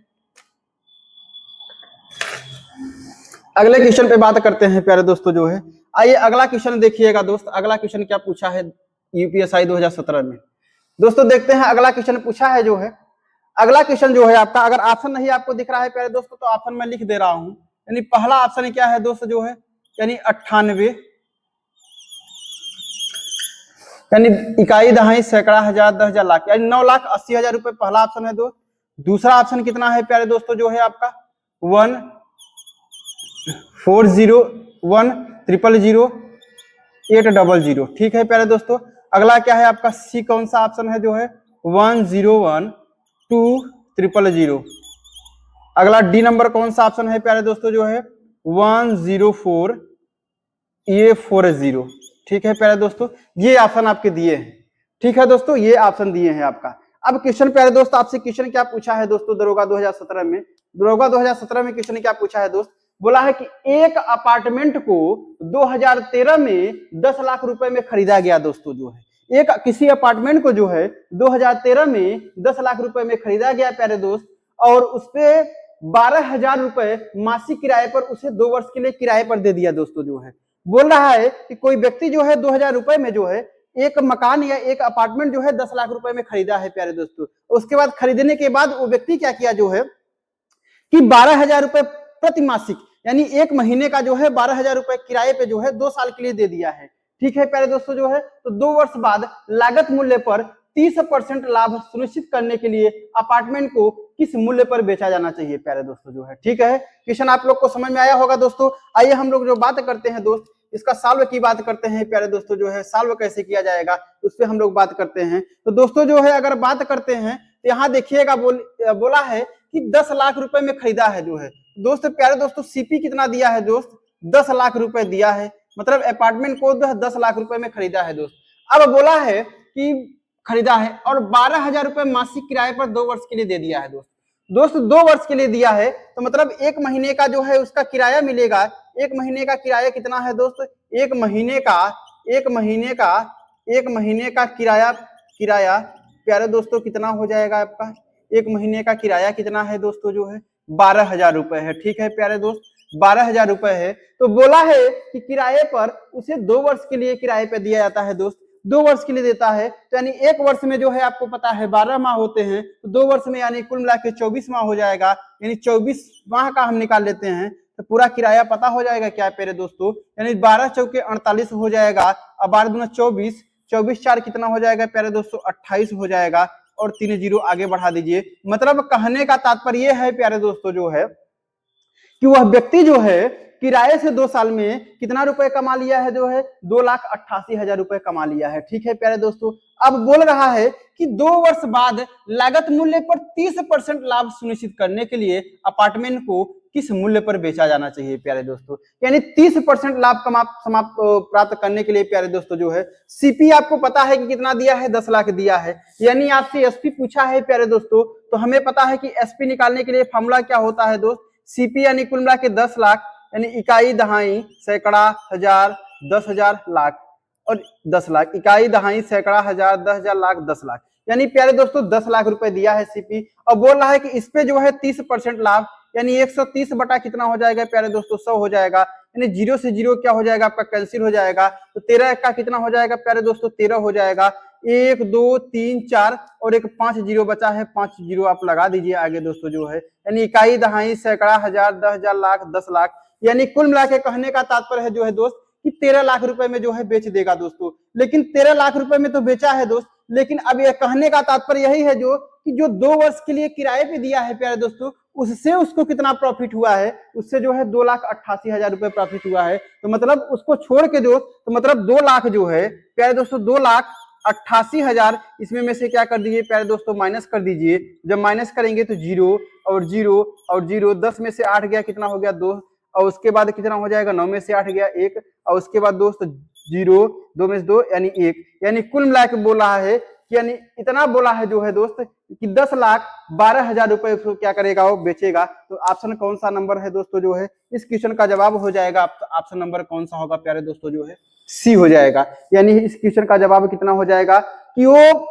अगले क्वेश्चन पे बात करते हैं प्यारे दोस्तों जो है। आइए अगला क्वेश्चन देखिएगा दोस्त, अगला क्वेश्चन क्या पूछा है यूपीएसआई 2017 में। दोस्तों देखते हैं अगला क्वेश्चन पूछा है जो है। अगला क्वेश्चन जो है आपका, अगर ऑप्शन नहीं आपको दिख रहा है प्यारे दोस्तों तो ऑप्शन में लिख दे रहा हूं। यानी पहला ऑप्शन क्या है दोस्त जो है, यानी 98, यानी इकाई दहाई सैकड़ा हजार 10,000 लाख, यानी 9,80,000 रुपए पहला ऑप्शन है दोस्त। दूसरा ऑप्शन कितना है प्यारे दोस्तों जो है आपका 1,40,1,000,800। ठीक है प्यारे दोस्तों, अगला क्या है आपका सी, कौन सा ऑप्शन है जो है 1,01,2,000,000। अगला डी नंबर कौन सा ऑप्शन है प्यारे दोस्तों जो है 1,04,A40। ठीक है प्यारे दोस्तों, ये ऑप्शन आपके दिए हैं। ठीक है दोस्तों, ये ऑप्शन दिए हैं आपका। अब क्वेश्चन प्यारे दोस्त आपसे क्वेश्चन क्या पूछा है दोस्तों दरोगा 2017 में। दरोगा 2017 में क्वेश्चन क्या पूछा है दोस्त, बोला है कि एक अपार्टमेंट को 2013 में 10 लाख रुपए में खरीदा गया दोस्तों जो है। एक किसी अपार्टमेंट को जो है 2013 में 10 लाख रुपए में खरीदा गया प्यारे दोस्त, और उसपे 12,000 रुपए मासिक किराए पर उसे 2 वर्ष के लिए किराए पर दे दिया दोस्तों जो है। बोल रहा है कि कोई व्यक्ति जो है 2,000 रुपए में जो है एक मकान या एक अपार्टमेंट जो है 10 लाख रुपए में खरीदा है प्यारे दोस्तों। उसके बाद खरीदने के बाद वो व्यक्ति क्या किया जो है कि 12,000 रुपए प्रति मासिक, यानी एक महीने का जो है 12,000 रुपए किराए पे जो है 2 साल के लिए दे दिया है। ठीक है प्यारे दोस्तों जो है, तो 2 वर्ष बाद लागत मूल्य पर 30% लाभ सुनिश्चित करने के लिए अपार्टमेंट को किस मूल्य पर बेचा जाना चाहिए प्यारे दोस्तों जो है। ठीक है, क्वेश्चन आप लोग को समझ में आया होगा दोस्तों। आइए हम लोग जो बात करते हैं दोस्त, इसका सॉल्व की बात करते हैं प्यारे दोस्तों जो है। सॉल्व कैसे किया जाएगा उस पर हम लोग बात करते हैं। तो दोस्तों जो है अगर बात करते हैं तो यहाँ देखिएगा बोला है कि 10 लाख रुपए में खरीदा है जो है दोस्त। प्यारे दोस्तों सीपी कितना दिया है दोस्त, 10 लाख रुपए दिया है, मतलब अपार्टमेंट को 10 लाख रुपए में खरीदा है दोस्त। अब बोला है कि खरीदा है और 12,000 रुपए मासिक किराए पर 2 वर्ष के लिए दे दिया है दोस्त। 2 वर्ष के लिए दिया है तो मतलब एक महीने का जो है उसका किराया मिलेगा। एक महीने का किराया कितना है दोस्त, एक महीने का किराया प्यारे दोस्तों कितना हो जाएगा आपका, एक महीने का किराया कितना है दोस्तों जो है 12,000 रुपए है। ठीक है प्यारे दोस्त, 12,000 रुपए है। तो बोला है कि किराए पर उसे 2 वर्ष के लिए किराए पे दिया जाता है दोस्त, 2 वर्ष के लिए देता है। तो यानी एक वर्ष में जो है आपको पता है 12 माह होते हैं, तो 2 वर्ष में यानी कुल मिला के 24 माह हो जाएगा। यानी 24 माह का हम निकाल लेते हैं तो पूरा किराया पता हो जाएगा क्या प्यारे दोस्तों, यानी 12 चौके 48 हो जाएगा, और 12 दूना 24, 24 4 कितना हो जाएगा प्यारे दोस्तों 28 हो जाएगा, और 3 जीरो आगे बढ़ा दीजिए। मतलब कहने का तात्पर्य यह है प्यारे दोस्तों जो है कि वह व्यक्ति जो है किराए से 2 साल में कितना रुपए कमा लिया है जो है 2,88,000 रुपए कमा लिया है। ठीक है प्यारे दोस्तों, अब बोल रहा है कि 2 वर्ष बाद लागत मूल्य पर 30% लाभ सुनिश्चित करने के लिए अपार्टमेंट को किस मूल्य पर बेचा जाना चाहिए प्यारे दोस्तों। यानी 30% लाभ प्राप्त करने के लिए प्यारे दोस्तों जो है सीपी आपको पता है कि कितना दिया है, 10 लाख दिया है। यानी आपसे एसपी पूछा है प्यारे दोस्तों, तो हमें पता है कि एसपी निकालने के लिए फॉर्मूला क्या होता है दोस्त, सीपी यानी कुल मिला के 10 लाख, यानी इकाई दहाई सैकड़ा हजार 10,000 लाख और 10 लाख, इकाई दहाई सैकड़ा हजार 10,000 लाख 10 लाख, यानी प्यारे दोस्तों 10 लाख रुपए दिया है सीपी। और बोल रहा है कि इस पे जो है 30% लाभ, यानी 130 बटा कितना हो जाएगा प्यारे दोस्तों 100 हो जाएगा। यानी 0 से 0 क्या हो जाएगा आपका कैंसिल हो जाएगा, तो 13 का कितना हो जाएगा प्यारे दोस्तों 13 हो जाएगा। 1 2 3 4 और एक 5 जीरो बचा है, 5 जीरो आप लगा दीजिए आगे दोस्तों जो है। यानी इकाई दहाई सैकड़ा हजार 10,000 लाख 10 लाख, यानी कुल मिला के कहने का तात्पर्य है जो है दोस्त कि 13 लाख रुपए में जो है बेच देगा दोस्तों। लेकिन 13 लाख रुपए में तो बेचा है दोस्त, लेकिन अब यह कहने का तात्पर्य यही है जो कि जो 2 वर्ष के लिए किराए पे दिया है प्यारे दोस्तों, उससे उसको कितना प्रॉफिट हुआ है, उससे जो है 2,88,000 रुपए प्रॉफिट हुआ है। तो मतलब उसको छोड़ के दोस्त, तो मतलब 2 लाख जो है प्यारे दोस्तों 2,88,000 इसमें में से क्या कर दीजिए प्यारे दोस्तों माइनस कर दीजिए। जब माइनस करेंगे तो 0 और 0 और 0, 10 में से 8 गया कितना हो गया 2, और उसके बाद कितना हो जाएगा 9 में से 8 गया 1, और उसके बाद दोस्त 0, 2 में से 2 यानी 1, यानी कुल मिला के बोल रहा है कि यानी इतना बोला है जो है दोस्त कि 10,12,000 रुपए क्या करेगा वो बेचेगा। तो ऑप्शन कौन सा नंबर है दोस्तों जो है इस क्वेश्चन का जवाब हो जाएगा। ऑप्शन नंबर कौन सा होगा प्यारे दोस्तों जो है सी हो जाएगा। यानी इस क्वेश्चन का जवाब कितना हो जाएगा कि वो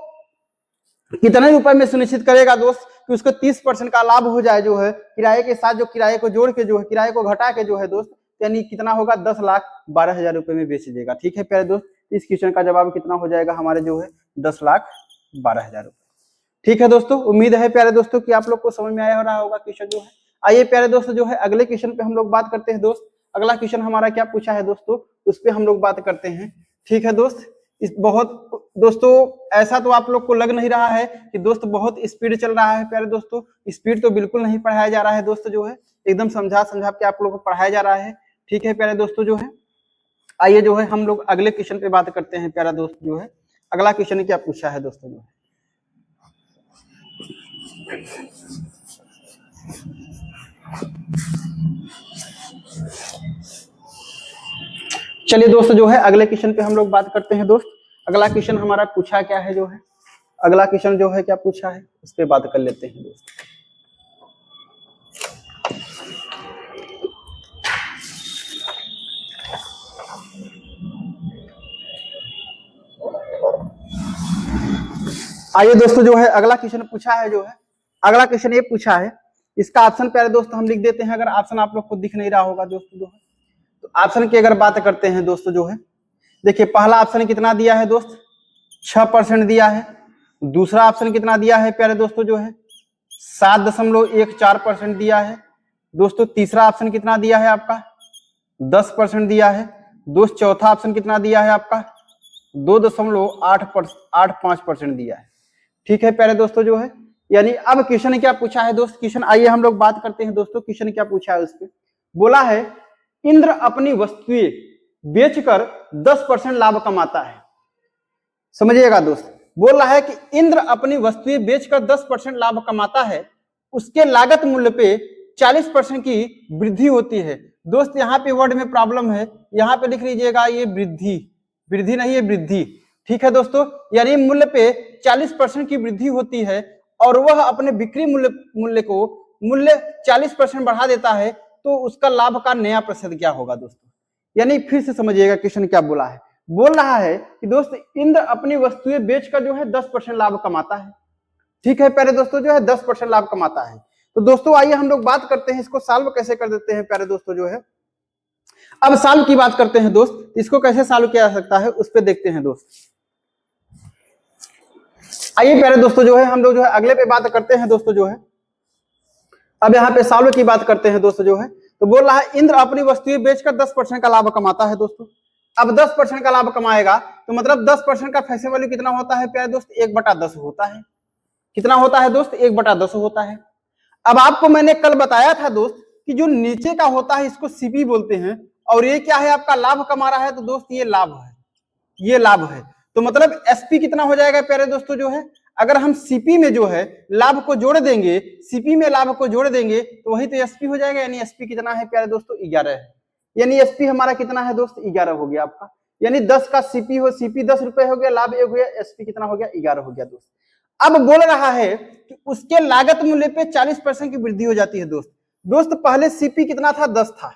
कितने रुपए में सुनिश्चित करेगा दोस्त कि उसको 30% का लाभ हो जाए जो है किराए के साथ, जो किराए को जोड़ के जो है किराए को घटा के जो है दोस्त, यानी कितना होगा 10,12,000 रुपए में बेच देगा। ठीक है प्यारे दोस्त, इस क्वेश्चन का जवाब कितना हो जाएगा हमारे जो है 10,12,000 रुपए। ठीक है दोस्तों, उम्मीद है प्यारे दोस्तों कि आप लोग को समझ में आया हो रहा होगा क्वेश्चन जो है। आइए प्यारे दोस्तों जो है अगले क्वेश्चन पे हम लोग बात करते हैं दोस्त। अगला क्वेश्चन हमारा क्या पूछा है दोस्तों, उस पर हम लोग बात करते हैं। ठीक है दोस्त, इस बहुत दोस्तों ऐसा तो आप लोग को लग नहीं रहा है कि दोस्त बहुत स्पीड चल रहा है प्यारे दोस्तों, स्पीड तो बिल्कुल नहीं पढ़ाया जा रहा है दोस्त जो है, एकदम समझा के आप लोग को पढ़ाया जा रहा है। ठीक है प्यारे दोस्तों जो है, आइए जो है हम लोग अगले क्वेश्चन पे बात करते हैं प्यारा दोस्त जो है। अगला क्वेश्चन क्या पूछा है दोस्तों जो है, चलिए दोस्त जो है अगले क्वेश्चन पे हम लोग बात करते हैं दोस्त। अगला क्वेश्चन हमारा पूछा क्या है जो है, अगला क्वेश्चन जो है क्या पूछा है उस पर बात कर लेते हैं दोस्त। आइए दोस्तों जो है अगला क्वेश्चन पूछा है जो है, अगला क्वेश्चन ये पूछा है, इसका ऑप्शन प्यारे दोस्त हम लिख देते हैं। अगर ऑप्शन आप लोग को दिख नहीं रहा होगा दोस्तों जो है, तो ऑप्शन की अगर बात करते हैं दोस्तों जो है, देखिए पहला ऑप्शन कितना दिया है दोस्त, 6% दिया है। दूसरा ऑप्शन कितना दिया है प्यारे दोस्तों जो है, 7.14% दिया है दोस्तों। तीसरा ऑप्शन कितना दिया है आपका, 10% दिया है दोस्त। चौथा ऑप्शन कितना दिया है आपका, 2.85% दिया है। ठीक है प्यारे दोस्तों जो है, यानी अब क्वेश्चन क्या पूछा है दोस्त, क्वेश्चन आइए हम लोग बात करते हैं दोस्तों। क्वेश्चन क्या पूछा है उस पर, बोला है इंद्र अपनी वस्तुएं बेचकर 10% लाभ कमाता है। समझिएगा दोस्त, बोल रहा है कि इंद्र अपनी वस्तुएं बेचकर 10% लाभ कमाता है, उसके लागत मूल्य पे 40% की वृद्धि होती है। दोस्त यहाँ पे वर्ड में प्रॉब्लम है, यहाँ पे लिख लीजिएगा ये वृद्धि, वृद्धि नहीं है वृद्धि। ठीक है दोस्तों, यानी मूल्य पे 40% की वृद्धि होती है और वह अपने बिक्री मूल्य को 40% बढ़ा देता है, तो उसका लाभ का नया प्रतिशत क्या होगा दोस्तों। यानी फिर से समझिएगा क्वेश्चन क्या बोला है, बोल रहा है कि दोस्त इंद्र अपनी वस्तुएं बेचकर जो है 10% लाभ कमाता है। ठीक है प्यारे दोस्तों जो है 10% लाभ कमाता है। तो दोस्तों आइए हम लोग बात करते हैं इसको सॉल्व कैसे कर देते हैं प्यारे दोस्तों जो है। अब सॉल्व की बात करते हैं दोस्त, इसको कैसे सॉल्व किया जा सकता है उस पर देखते हैं दोस्त। आइए प्यारे दोस्तों जो है हम लोग जो है अगले पे बात करते हैं दोस्तों जो है। अब यहाँ पे सॉल्व की बात करते हैं दोस्तों जो है, तो बोल रहा है इंद्र अपनी वस्तुएं बेचकर 10% का लाभ कमाता है दोस्तों। अब 10% का लाभ कमाएगा तो मतलब 10% का फेस वैल्यू कितना होता है प्यारे दोस्त, 1/10 होता है। कितना होता है दोस्त, 1/10 होता है। अब आपको मैंने कल बताया था दोस्त कि जो नीचे का होता है इसको सीपी बोलते हैं, और ये क्या है आपका लाभ कमा रहा है, तो दोस्त ये लाभ है, ये लाभ है। तो मतलब एसपी कितना हो जाएगा प्यारे दोस्तों जो है, अगर हम सीपी में जो है लाभ को जोड़ देंगे, सीपी में लाभ को जोड़ देंगे तो वही तो एसपी हो जाएगा। यानी एसपी कितना है प्यारे दोस्तों, 11 है। यानी एसपी हमारा कितना है दोस्त, 11 हो गया आपका। यानी 10 का सीपी हो, सीपी 10 रुपए हो गया, लाभ 1 हो गया, एसपी कितना हो गया, 11 हो गया दोस्त। अब बोल रहा है कि उसके लागत मूल्य पे 40% की वृद्धि हो जाती है दोस्त। दोस्त पहले सीपी कितना था, 10 था,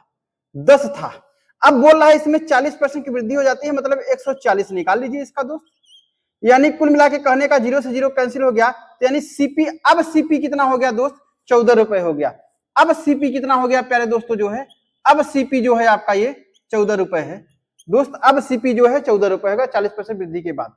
10 था। अब बोल रहा है इसमें 40% की वृद्धि हो जाती है, मतलब 140 निकाल लीजिए इसका दोस्त। यानी कुल मिला के कहने का 0 से 0 कैंसिल हो गया, तो यानी सीपी, अब सीपी कितना हो गया दोस्त, 14 रुपए हो गया। अब सीपी कितना हो गया प्यारे दोस्तों जो है, अब सीपी जो है आपका ये 14 रुपए है दोस्त। अब सीपी जो है 14 रुपए होगा 40% वृद्धि के बाद,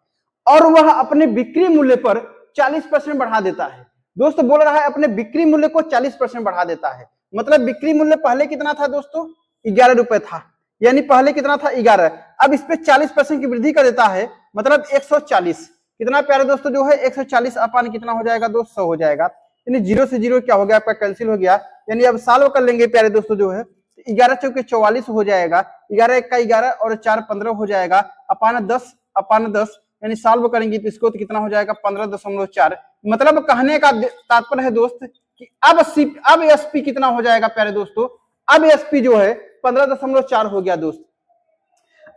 और वह अपने बिक्री मूल्य पर 40% बढ़ा देता है। दोस्त बोल रहा है अपने बिक्री मूल्य को 40% बढ़ा देता है, मतलब बिक्री मूल्य पहले कितना था दोस्तों, 11 रुपए था। यानी पहले कितना था, 11। अब इस पे 40% की वृद्धि कर देता है, मतलब 140। कितना प्यारे दोस्तों जो है 140 अपन कितना हो जाएगा दोस्त, 100 हो जाएगा। यानी 0 से 0 क्या हो गया आपका, कैंसिल हो गया। यानी अब सॉल्व कर लेंगे प्यारे दोस्तों जो है, 11 चौके 44 हो जाएगा, 11 1 का 11 और 4 15 हो जाएगा, अपान 10 यानी सॉल्व करेंगे तो इसको तो कितना हो जाएगा, 15.4। मतलब कहने का तात्पर्य है दोस्त कि अब एसपी कितना हो जाएगा प्यारे दोस्तों, अब एसपी जो है 15.4 हो गया दोस्त।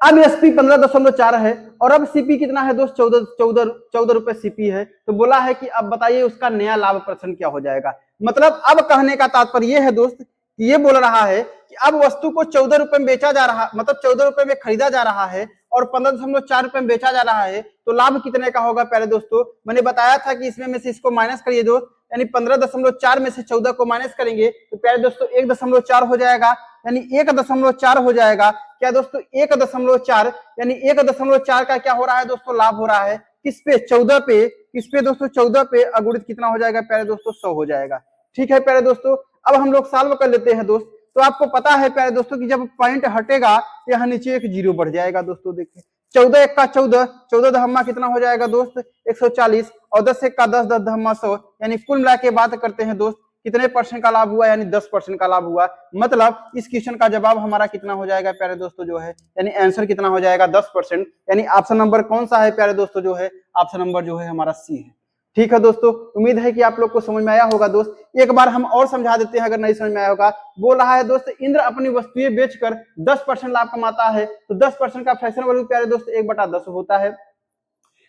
अब एसपी 15.4 है, और अब सीपी कितना है दोस्त, 14 रुपए सीपी है। तो बोला है कि अब बताइए उसका नया लाभ % क्या हो जाएगा। मतलब अब कहने का तात्पर्य यह है दोस्त कि ये बोल रहा है कि अब वस्तु को 14 रुपए में बेचा जा रहा, मतलब 14 रुपए में खरीदा जा रहा है, और 15.4 रुपए में बेचा जा रहा है, तो लाभ कितने का होगा प्यारे दोस्तों? मैंने बताया था कि इसमें में से इसको माइनस करिए दोस्त, यानी 15.4 में से 14 को माइनस करेंगे तो प्यारे दोस्तों 1.4 हो जाएगा, यानी 1.4 हो जाएगा। क्या दोस्तों 1.4, यानी 1.4 का क्या हो रहा है दोस्तों? लाभ हो रहा है। किस पे? 14 पे। किस पे दोस्तों? 14 पे। अगुणित कितना हो जाएगा प्यारे दोस्तों? 100 हो जाएगा। ठीक है प्यारे दोस्तों, अब हम लोग सॉल्व कर लेते हैं दोस्त। तो आपको पता है प्यारे दोस्तों कि जब पॉइंट हटेगा तो यहाँ नीचे एक जीरो बढ़ जाएगा दोस्तों। देखिए 14 एक का 14, 14 धम्मा कितना हो जाएगा दोस्त? 140, और 10 एक का 10, 10 धम्मा 100, यानी कुल मिला के बात करते हैं दोस्त कितने परसेंट का लाभ हुआ? यानी 10% का लाभ हुआ। मतलब इस क्वेश्चन का जवाब हमारा कितना हो जाएगा प्यारे दोस्तों जो है, यानी आंसर कितना हो जाएगा? 10%। यानी ऑप्शन नंबर कौन सा है प्यारे दोस्तों जो है? ऑप्शन नंबर जो है हमारा सी है। ठीक है दोस्तों, उम्मीद है कि आप लोग को समझ में आया होगा दोस्त। एक बार हम और समझा देते हैं अगर नहीं समझ में आया होगा। बोल रहा है दोस्त इंद्र अपनी वस्तुएं बेचकर 10% लाभ कमाता है, तो 10% का फ्रैक्शन वैल्यू प्यारे दोस्त 1/10 होता है।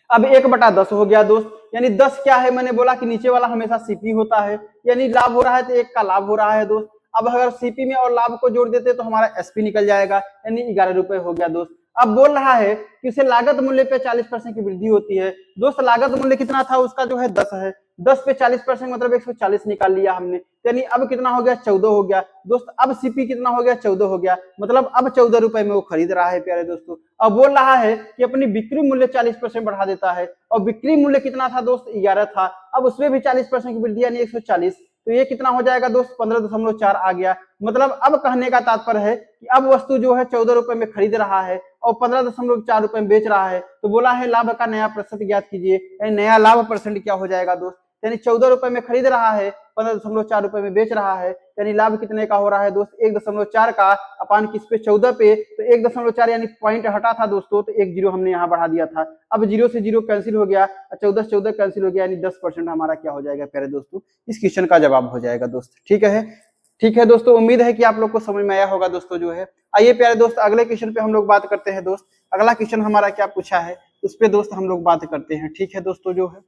अब 1/10 हो गया दोस्त, यानी 10 क्या है? मैंने बोला कि नीचे वाला हमेशा सीपी होता है, यानी लाभ हो रहा है तो 1 का लाभ हो रहा है दोस्त। अब अगर सीपी में और लाभ को जोड़ देते तो हमारा एसपी निकल जाएगा, यानी 11 रुपए हो गया दोस्त। अब बोल रहा है कि उसे लागत मूल्य पे 40% की वृद्धि होती है। दोस्त लागत मूल्य कितना था उसका? जो है 10 है। 10 पे 40% मतलब 140 निकाल लिया हमने, यानी अब कितना हो गया? 14 हो गया दोस्त। अब सीपी कितना हो गया? 14 हो गया, मतलब अब 14 रुपए में वो खरीद रहा है प्यारे दोस्तों। अब बोल रहा है कि अपनी बिक्री मूल्य 40% बढ़ा देता है, और बिक्री मूल्य कितना था दोस्त? 11 था। अब उसमें भी 40% की वृद्धि यानी 140, तो ये कितना हो जाएगा दोस्त? 15.4 आ गया। मतलब अब कहने का तात्पर्य है कि अब वस्तु जो है 14 रुपए में खरीद रहा है और 15.4 रुपए में बेच रहा है। तो बोला है लाभ का नया प्रतिशत ज्ञात कीजिए, यानी नया लाभ परसेंट क्या हो जाएगा दोस्त? यानी 14 रुपए में खरीद रहा है, 15.4 रुपए में बेच रहा है, यानी लाभ कितने का हो रहा है दोस्त? 1.4 का अपान किस पे? 14 पे। तो 1.4 यानी पॉइंट हटा था दोस्तों, तो एक जीरो हमने यहाँ बढ़ा दिया था। अब जीरो से जीरो कैंसिल हो गया, 14 से 14 कैंसिल हो गया, यानी 10% हमारा क्या हो जाएगा प्यारे दोस्तों? इस क्वेश्चन का जवाब हो जाएगा दोस्त। ठीक है, ठीक है दोस्तों, उम्मीद है कि आप लोग को समझ में आया होगा दोस्तों जो है। आइए प्यारे दोस्त अगले क्वेश्चन पे हम लोग बात करते हैं दोस्त। अगला क्वेश्चन हमारा क्या पूछा है उस पे दोस्त हम लोग बात करते हैं। ठीक है दोस्तों जो है,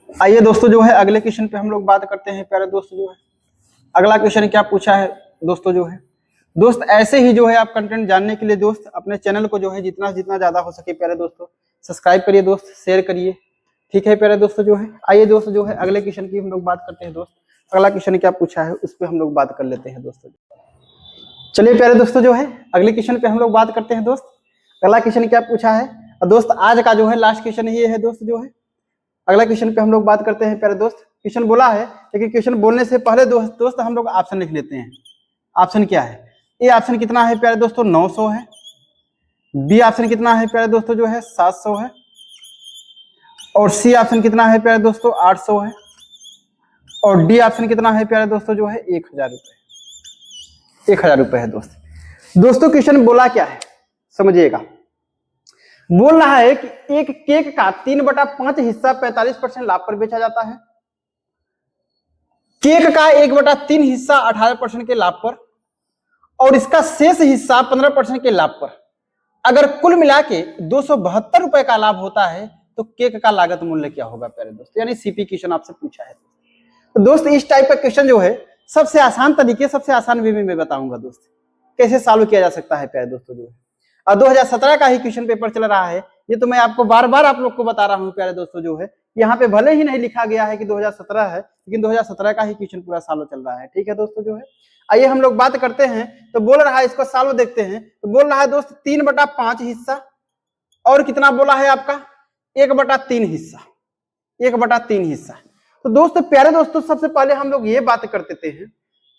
आइए दोस्तों जो है अगले क्वेश्चन पे हम लोग बात करते हैं प्यारे दोस्त जो है। अगला क्वेश्चन क्या पूछा है दोस्तों जो है, दोस्त ऐसे ही जो है आप कंटेंट जानने के लिए दोस्त अपने चैनल को जो है जितना जितना ज्यादा हो सके प्यारे दोस्तों सब्सक्राइब करिए दोस्त, शेयर करिए। ठीक है प्यारे दोस्तों जो है, आइए दोस्त जो है अगले क्वेश्चन की हम लोग बात करते हैं दोस्त। अगला क्वेश्चन क्या पूछा है उस पर हम लोग बात कर लेते हैं दोस्तों। चलिए प्यारे दोस्तों जो है अगले क्वेश्चन पे हम लोग बात करते हैं दोस्त। अगला क्वेश्चन क्या पूछा है और दोस्त आज का जो है लास्ट क्वेश्चन ये है दोस्त जो है। अगला क्वेश्चन पे हम लोग बात करते हैं प्यारे दोस्त। क्वेश्चन बोला है, लेकिन क्वेश्चन बोलने से पहले दोस्त हम लोग ऑप्शन लिख लेते हैं। ऑप्शन क्या है? ए ऑप्शन कितना है प्यारे दोस्तों? 900 है। बी ऑप्शन कितना है प्यारे दोस्तों जो है? 700 है। और सी ऑप्शन कितना है प्यारे दोस्तों? 800 है। और डी ऑप्शन कितना है प्यारे दोस्तों जो है? 1000 रुपए। 1000 रुपए है दोस्त। दोस्तों क्वेश्चन बोला क्या है समझिएगा। बोल रहा है कि एक केक का 3/5 हिस्सा 45% लाभ पर बेचा जाता है। केक का 1/3 हिस्सा 18% के लाभ पर, और इसका शेष हिस्सा 15% के लाभ पर। अगर कुल मिला के 272 रुपए का लाभ होता है तो केक का लागत मूल्य क्या होगा प्यारे दोस्त? यानी सीपी क्वेश्चन आपसे पूछा है। तो दोस्त इस टाइप का क्वेश्चन जो है सबसे आसान तरीके, सबसे आसान वे में मैं बताऊंगा दोस्त कैसे सॉल्व किया जा सकता है प्यारे दोस्तों जो है। और 2017 का ही क्वेश्चन पेपर चल रहा है, ये तो मैं आपको बार बार आप लोग को बता रहा हूँ प्यारे दोस्तों जो है। यहाँ पे भले ही नहीं लिखा गया है कि 2017 है, लेकिन 2017 का ही क्वेश्चन पूरा सालों चल रहा है। ठीक है दोस्तों जो है, आइए हम लोग बात करते हैं। तो बोल रहा है इसको सॉल्व देखते हैं। तो बोल रहा है दोस्त 3/5 हिस्सा, और कितना बोला है आपका? 1/3 हिस्सा। 1/3 हिस्सा। तो दोस्तों प्यारे दोस्तों सबसे पहले हम लोग ये बात कर देते हैं,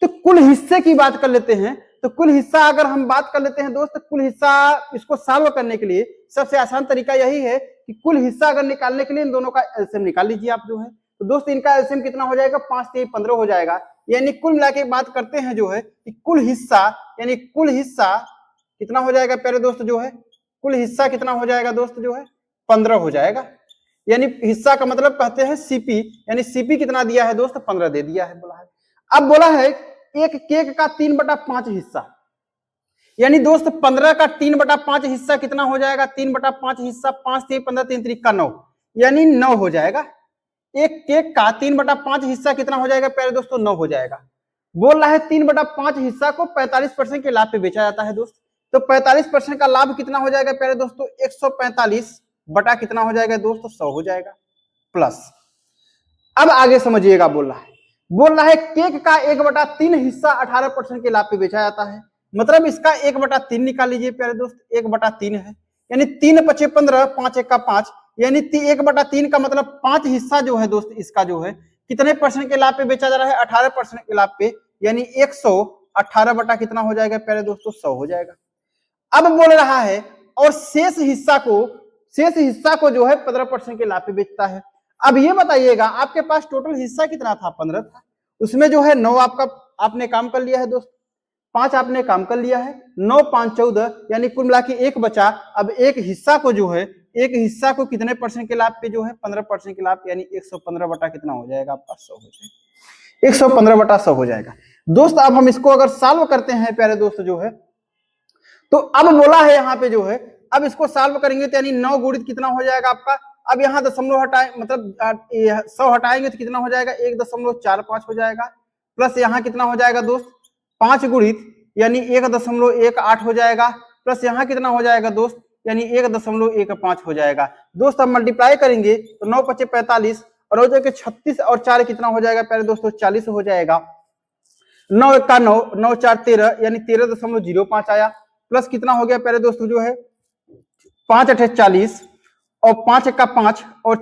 तो कुल हिस्से की बात कर लेते हैं। तो कुल हिस्सा अगर हम बात कर लेते हैं दोस्त, कुल हिस्सा इसको सॉल्व करने के लिए सबसे आसान तरीका यही है कि कुल हिस्सा अगर निकालने के लिए इन दोनों का एलसीएम निकाल लीजिए आप जो है। तो दोस्त इनका एलसीएम कितना हो जाएगा? 5 3 15 हो जाएगा। यानी कुल मिला के बात करते हैं जो है कि कुल हिस्सा, यानी कुल हिस्सा कितना हो जाएगा प्यारे दोस्त जो है? कुल हिस्सा कितना हो जाएगा दोस्त जो है? 15 हो जाएगा। यानी हिस्सा का मतलब कहते हैं सीपी, यानी सीपी कितना दिया है दोस्त? 15 दे दिया है बोला है। अब बोला है एक केक का 3/5 हिस्सा, यानी दोस्त 15 का 3/5 हिस्सा कितना हो जाएगा? 3/5 हिस्सा 5 3 15 3 3 का 9, यानी 9 हो जाएगा। एक केक का 3/5 हिस्सा कितना हो जाएगा प्यारे दोस्तों? 9 हो जाएगा। बोल रहा है 3/5 हिस्सा को 45% के लाभ पे बेचा जाता है दोस्त। तो 45% का लाभ कितना हो जाएगा प्यारे दोस्तों? 145 बटा कितना हो जाएगा दोस्तों? 100 हो जाएगा प्लस। अब आगे समझिएगा, बोल रहा है केक का 1/3 हिस्सा 18% के लाभ पे बेचा जाता है। मतलब इसका 1/3 निकाल लीजिए प्यारे दोस्त, 1/3 है यानी 3 पचे 15, 5 एक का 5, यानी 1/3 का मतलब 5 हिस्सा जो है दोस्त इसका जो है कितने परसेंट के लाभ पे बेचा जा रहा है? 18% के लाभ पे, यानी 118 बटा कितना हो जाएगा प्यारे दोस्तों? 100 हो जाएगा। अब बोल रहा है और शेष हिस्सा को जो है 15% के लाभ पे बेचता है। अब ये बताइएगा आपके पास टोटल हिस्सा कितना था? 15 था। उसमें जो है 9 आपका आपने काम कर लिया है दोस्त, 5 आपने काम कर लिया है, 9 5 14, यानी कुल मिला के 1 बचा। अब एक हिस्सा को कितने परसेंट के लाभ पे जो है? 15% के लाभ, यानी 115 बटा कितना हो जाएगा आपका? 100 हो जाएगा। 115 बटा 100 हो जाएगा दोस्त। अब हम इसको अगर सॉल्व करते हैं प्यारे दोस्त जो है, तो अब बोला है यहाँ पे जो है, अब इसको सॉल्व करेंगे तो यानी 9 गुणित कितना हो जाएगा आपका? अब यहाँ दशमलव हटाए मतलब 100 हटाएंगे तो कितना हो जाएगा? 1.45 हो जाएगा। प्लस यहाँ कितना हो जाएगा दोस्त? 5 गुणित यानी 1.18 हो जाएगा। प्लस यहाँ कितना हो जाएगा दोस्त? यानी 1.15 हो जाएगा दोस्त। अब मल्टीप्लाई करेंगे तो 9 पचे 45 और हो जाएगा 36 और 4 कितना हो जाएगा प्यारे दोस्तों? 40 हो जाएगा। 9 एक का 9, 9 4 13, यानी 13.05 आया। प्लस कितना हो गया प्यारे दोस्तों जो है? 5 अठे 40 और 5 एक का 5 और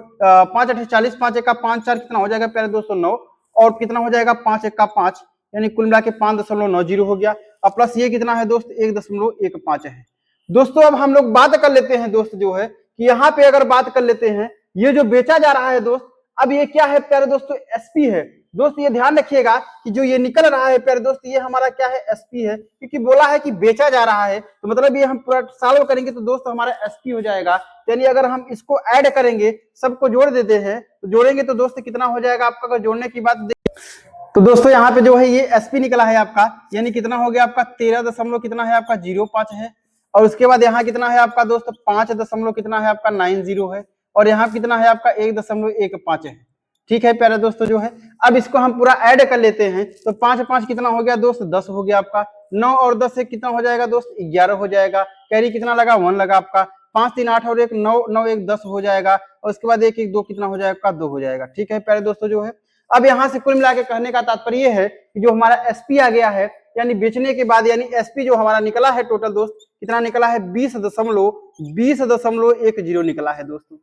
5 अठे 40, 5 एक का 5, 4 कितना हो जाएगा प्यारे दोस्तों? 9 और कितना हो जाएगा? 5 एक का 5, यानी कुल मिला के 5.90 हो गया। अब प्लस ये कितना है दोस्त? 1.15 है दोस्तों। अब हम लोग बात कर लेते हैं दोस्त जो है कि यहाँ पे अगर बात कर लेते हैं, ये जो बेचा जा रहा है दोस्त, अब ये क्या है प्यारे दोस्तों? एसपी है दोस्त। ये ध्यान रखिएगा कि जो ये निकल रहा है प्यारे दोस्त, ये हमारा क्या है? एसपी है, क्योंकि बोला है कि बेचा जा रहा है, तो मतलब ये हम पूरा सॉल्व करेंगे तो दोस्त हमारा एसपी हो जाएगा। यानी अगर हम इसको ऐड करेंगे, सबको जोड़ देते हैं, तो जोड़ेंगे तो दोस्त कितना हो जाएगा आपका? अगर जोड़ने की बात तो दोस्तों यहाँ पे जो है ये एसपी निकला है आपका, यानी कितना हो गया आपका? 13 दशमलव कितना है आपका? 05 है। और उसके बाद यहाँ कितना है आपका दोस्त? 5 दशमलव कितना है आपका? 90 है। और यहाँ कितना है आपका? 1.15 है। ठीक है प्यारे दोस्तों जो है, अब इसको हम पूरा ऐड कर लेते हैं तो 5 5 कितना हो गया दोस्त? 10 हो गया आपका। 9 और 10 से कितना हो जाएगा दोस्त? 11 हो जाएगा। कैरी कितना लगा? 1 लगा आपका। 5 3 8 और 1 9, 9 1 10 हो जाएगा। और उसके बाद 1 1 2 कितना हो जाएगा? 2 हो जाएगा। ठीक है प्यारे दोस्तों जो है, अब यहाँ से कुल मिला के कहने का तात्पर्य है कि जो हमारा एसपी आ गया है, यानी बेचने के बाद, यानी एसपी जो हमारा निकला है टोटल दोस्त, कितना निकला है? 20.10 निकला है दोस्तों।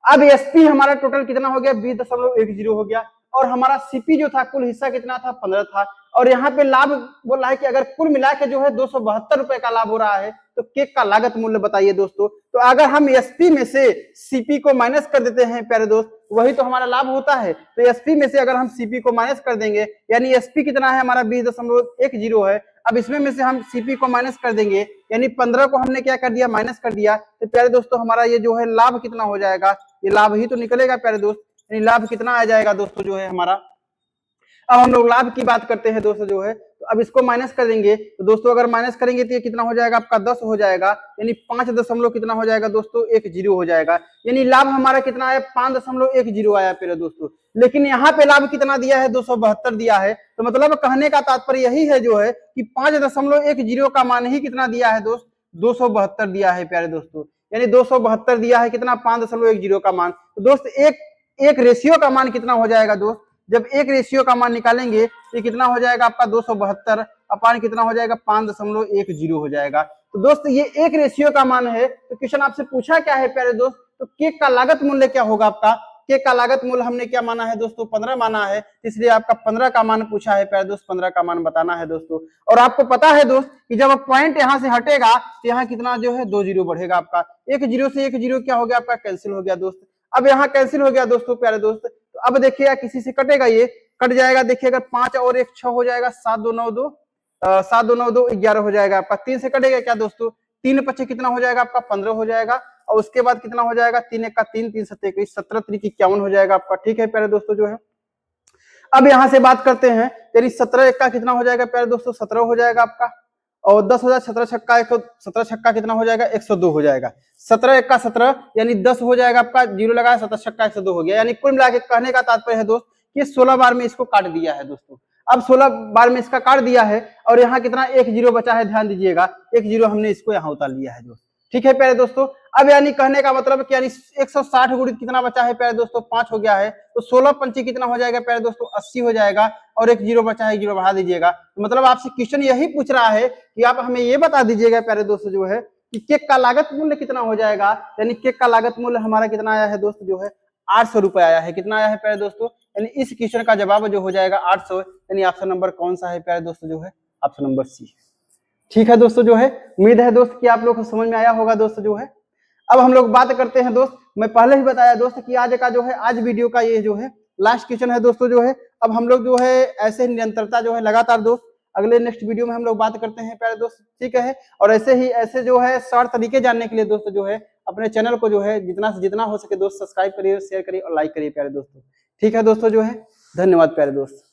अब एसपी हमारा टोटल कितना हो गया? 20.10 हो गया। और हमारा सीपी जो था, कुल हिस्सा कितना था? 15 था। और यहाँ पे लाभ बोल रहा है कि अगर कुल मिला के जो है 272 रुपए का लाभ हो रहा है, तो केक का लागत मूल्य बताइए दोस्तों। तो अगर हम एसपी में से सीपी को माइनस कर देते हैं प्यारे दोस्त, वही तो हमारा लाभ होता है। तो एसपी में से अगर हम सीपी को माइनस कर देंगे, यानी एसपी कितना है हमारा? 20.10 है। अब इसमें में से हम सीपी को माइनस कर देंगे, यानी 15 को हमने क्या कर दिया? माइनस कर दिया। तो प्यारे दोस्तों हमारा ये जो है लाभ कितना हो जाएगा? ये लाभ ही तो निकलेगा प्यारे दोस्त। यानी लाभ कितना आ जाएगा दोस्तों जो है हमारा? अब हम लोग लाभ की बात करते हैं दोस्तों जो है, तो अब इसको माइनस करेंगे तो दोस्तों अगर माइनस करेंगे तो ये कितना हो जाएगा आपका? 10 हो जाएगा। यानी 5 दशमलव कितना हो जाएगा दोस्तों? 10 हो जाएगा। यानी लाभ हमारा कितना है? 5.10 आया प्यारे दोस्तों। लेकिन यहाँ पे लाभ कितना दिया है? 272 दिया है। तो मतलब कहने का तात्पर्य यही है जो है कि 5.10 का मान ही कितना दिया है दोस्त? 272 दिया है प्यारे दोस्तों। यानी 272 दिया है कितना? 5.10 का मान। तो दोस्त एक रेशियो का मान कितना हो जाएगा दोस्त? जब एक रेशियो का मान निकालेंगे तो कितना हो जाएगा आपका? 272 अपान कितना हो जाएगा? 5.10 हो जाएगा। तो दोस्त ये एक रेशियो का मान है। तो क्वेश्चन आपसे पूछा क्या है प्यारे दोस्त? तो केक का लागत मूल्य क्या होगा आपका? केक का लागत मूल्य हमने क्या माना है दोस्तों? 15 माना है, इसलिए आपका 15 का मान पूछा है प्यारे दोस्त। 15 का मान बताना है दोस्तों। और आपको पता है दोस्त कि जब पॉइंट यहाँ से हटेगा तो यहाँ कितना जो है? 2 जीरो बढ़ेगा आपका। एक जीरो से एक जीरो क्या हो गया आपका? कैंसिल हो गया दोस्त। अब यहाँ कैंसिल हो गया दोस्तों प्यारे दोस्त। तो अब देखिएगा किसी से कटेगा, ये कट जाएगा। देखिएगा 5 और 1 6 हो जाएगा। 7 2 9 2 7 2 9 2 11 हो जाएगा आपका। 3 से कटेगा क्या दोस्तों? 3 पच्चे कितना हो जाएगा आपका? 15 हो जाएगा। और उसके बाद कितना हो जाएगा? 3 1 का 3, 3 7 21, 17 3 51 हो जाएगा आपका। ठीक है प्यारे दोस्तों जो है, अब यहाँ से बात करते हैं, यानी 17 1 का कितना हो जाएगा प्यारे दोस्तों? 17 हो जाएगा आपका। और 10 हो जाए 17 छक्का 17 छक्का कितना हो जाएगा 102 हो जाएगा। 17 1 का 17 यानी 10 हो जाएगा आपका, जीरो लगाया 17 छक्का 102 हो गया। यानी कुल मिला के कहने का तात्पर्य है दोस्त कि 16 बार में इसको काट दिया है दोस्तों। अब 16 बार में इसका काट दिया है और यहाँ कितना एक जीरो बचा है, ध्यान दीजिएगा एक जीरो हमने इसको यहाँ उतार लिया है दोस्त। ठीक है प्यारे दोस्तों, अब यानी कहने का मतलब कि यानी 160 गुणित कितना बचा है प्यारे दोस्तों 5 हो गया है, तो 16 पंची कितना हो जाएगा प्यारे दोस्तों 80 हो जाएगा और एक जीरो बचा है, जीरो बढ़ा दीजिएगा। तो मतलब आपसे क्वेश्चन यही पूछ रहा है कि आप हमें ये बता दीजिएगा प्यारे दोस्तों जो है कि केक का लागत मूल्य कितना हो जाएगा। यानी केक का लागत मूल्य हमारा कितना आया है दोस्त जो है 800 रुपए आया है। कितना आया है प्यारे दोस्तों, यानी इस क्वेश्चन का जवाब जो हो जाएगा 800। यानी ऑप्शन नंबर कौन सा है प्यारे दोस्तों जो है ऑप्शन नंबर सी। ठीक है दोस्तों जो है, उम्मीद है दोस्त कि आप लोग को समझ में आया होगा दोस्त जो है। अब हम लोग बात करते हैं दोस्त, मैं पहले ही बताया दोस्त कि आज का जो है आज वीडियो का ये जो है लास्ट क्वेश्चन है दोस्तों जो है। अब हम लोग जो है ऐसे निरंतरता जो है लगातार दोस्त अगले नेक्स्ट वीडियो में हम लोग बात करते हैं प्यारे दोस्त। ठीक है, और ऐसे ही ऐसे जो है शॉर्ट तरीके जानने के लिए दोस्तों जो है अपने चैनल को जो है जितना से जितना हो सके दोस्त सब्सक्राइब करिए, शेयर करिए और लाइक करिए प्यारे दोस्तों। ठीक है दोस्तों जो है, धन्यवाद प्यारे दोस्त।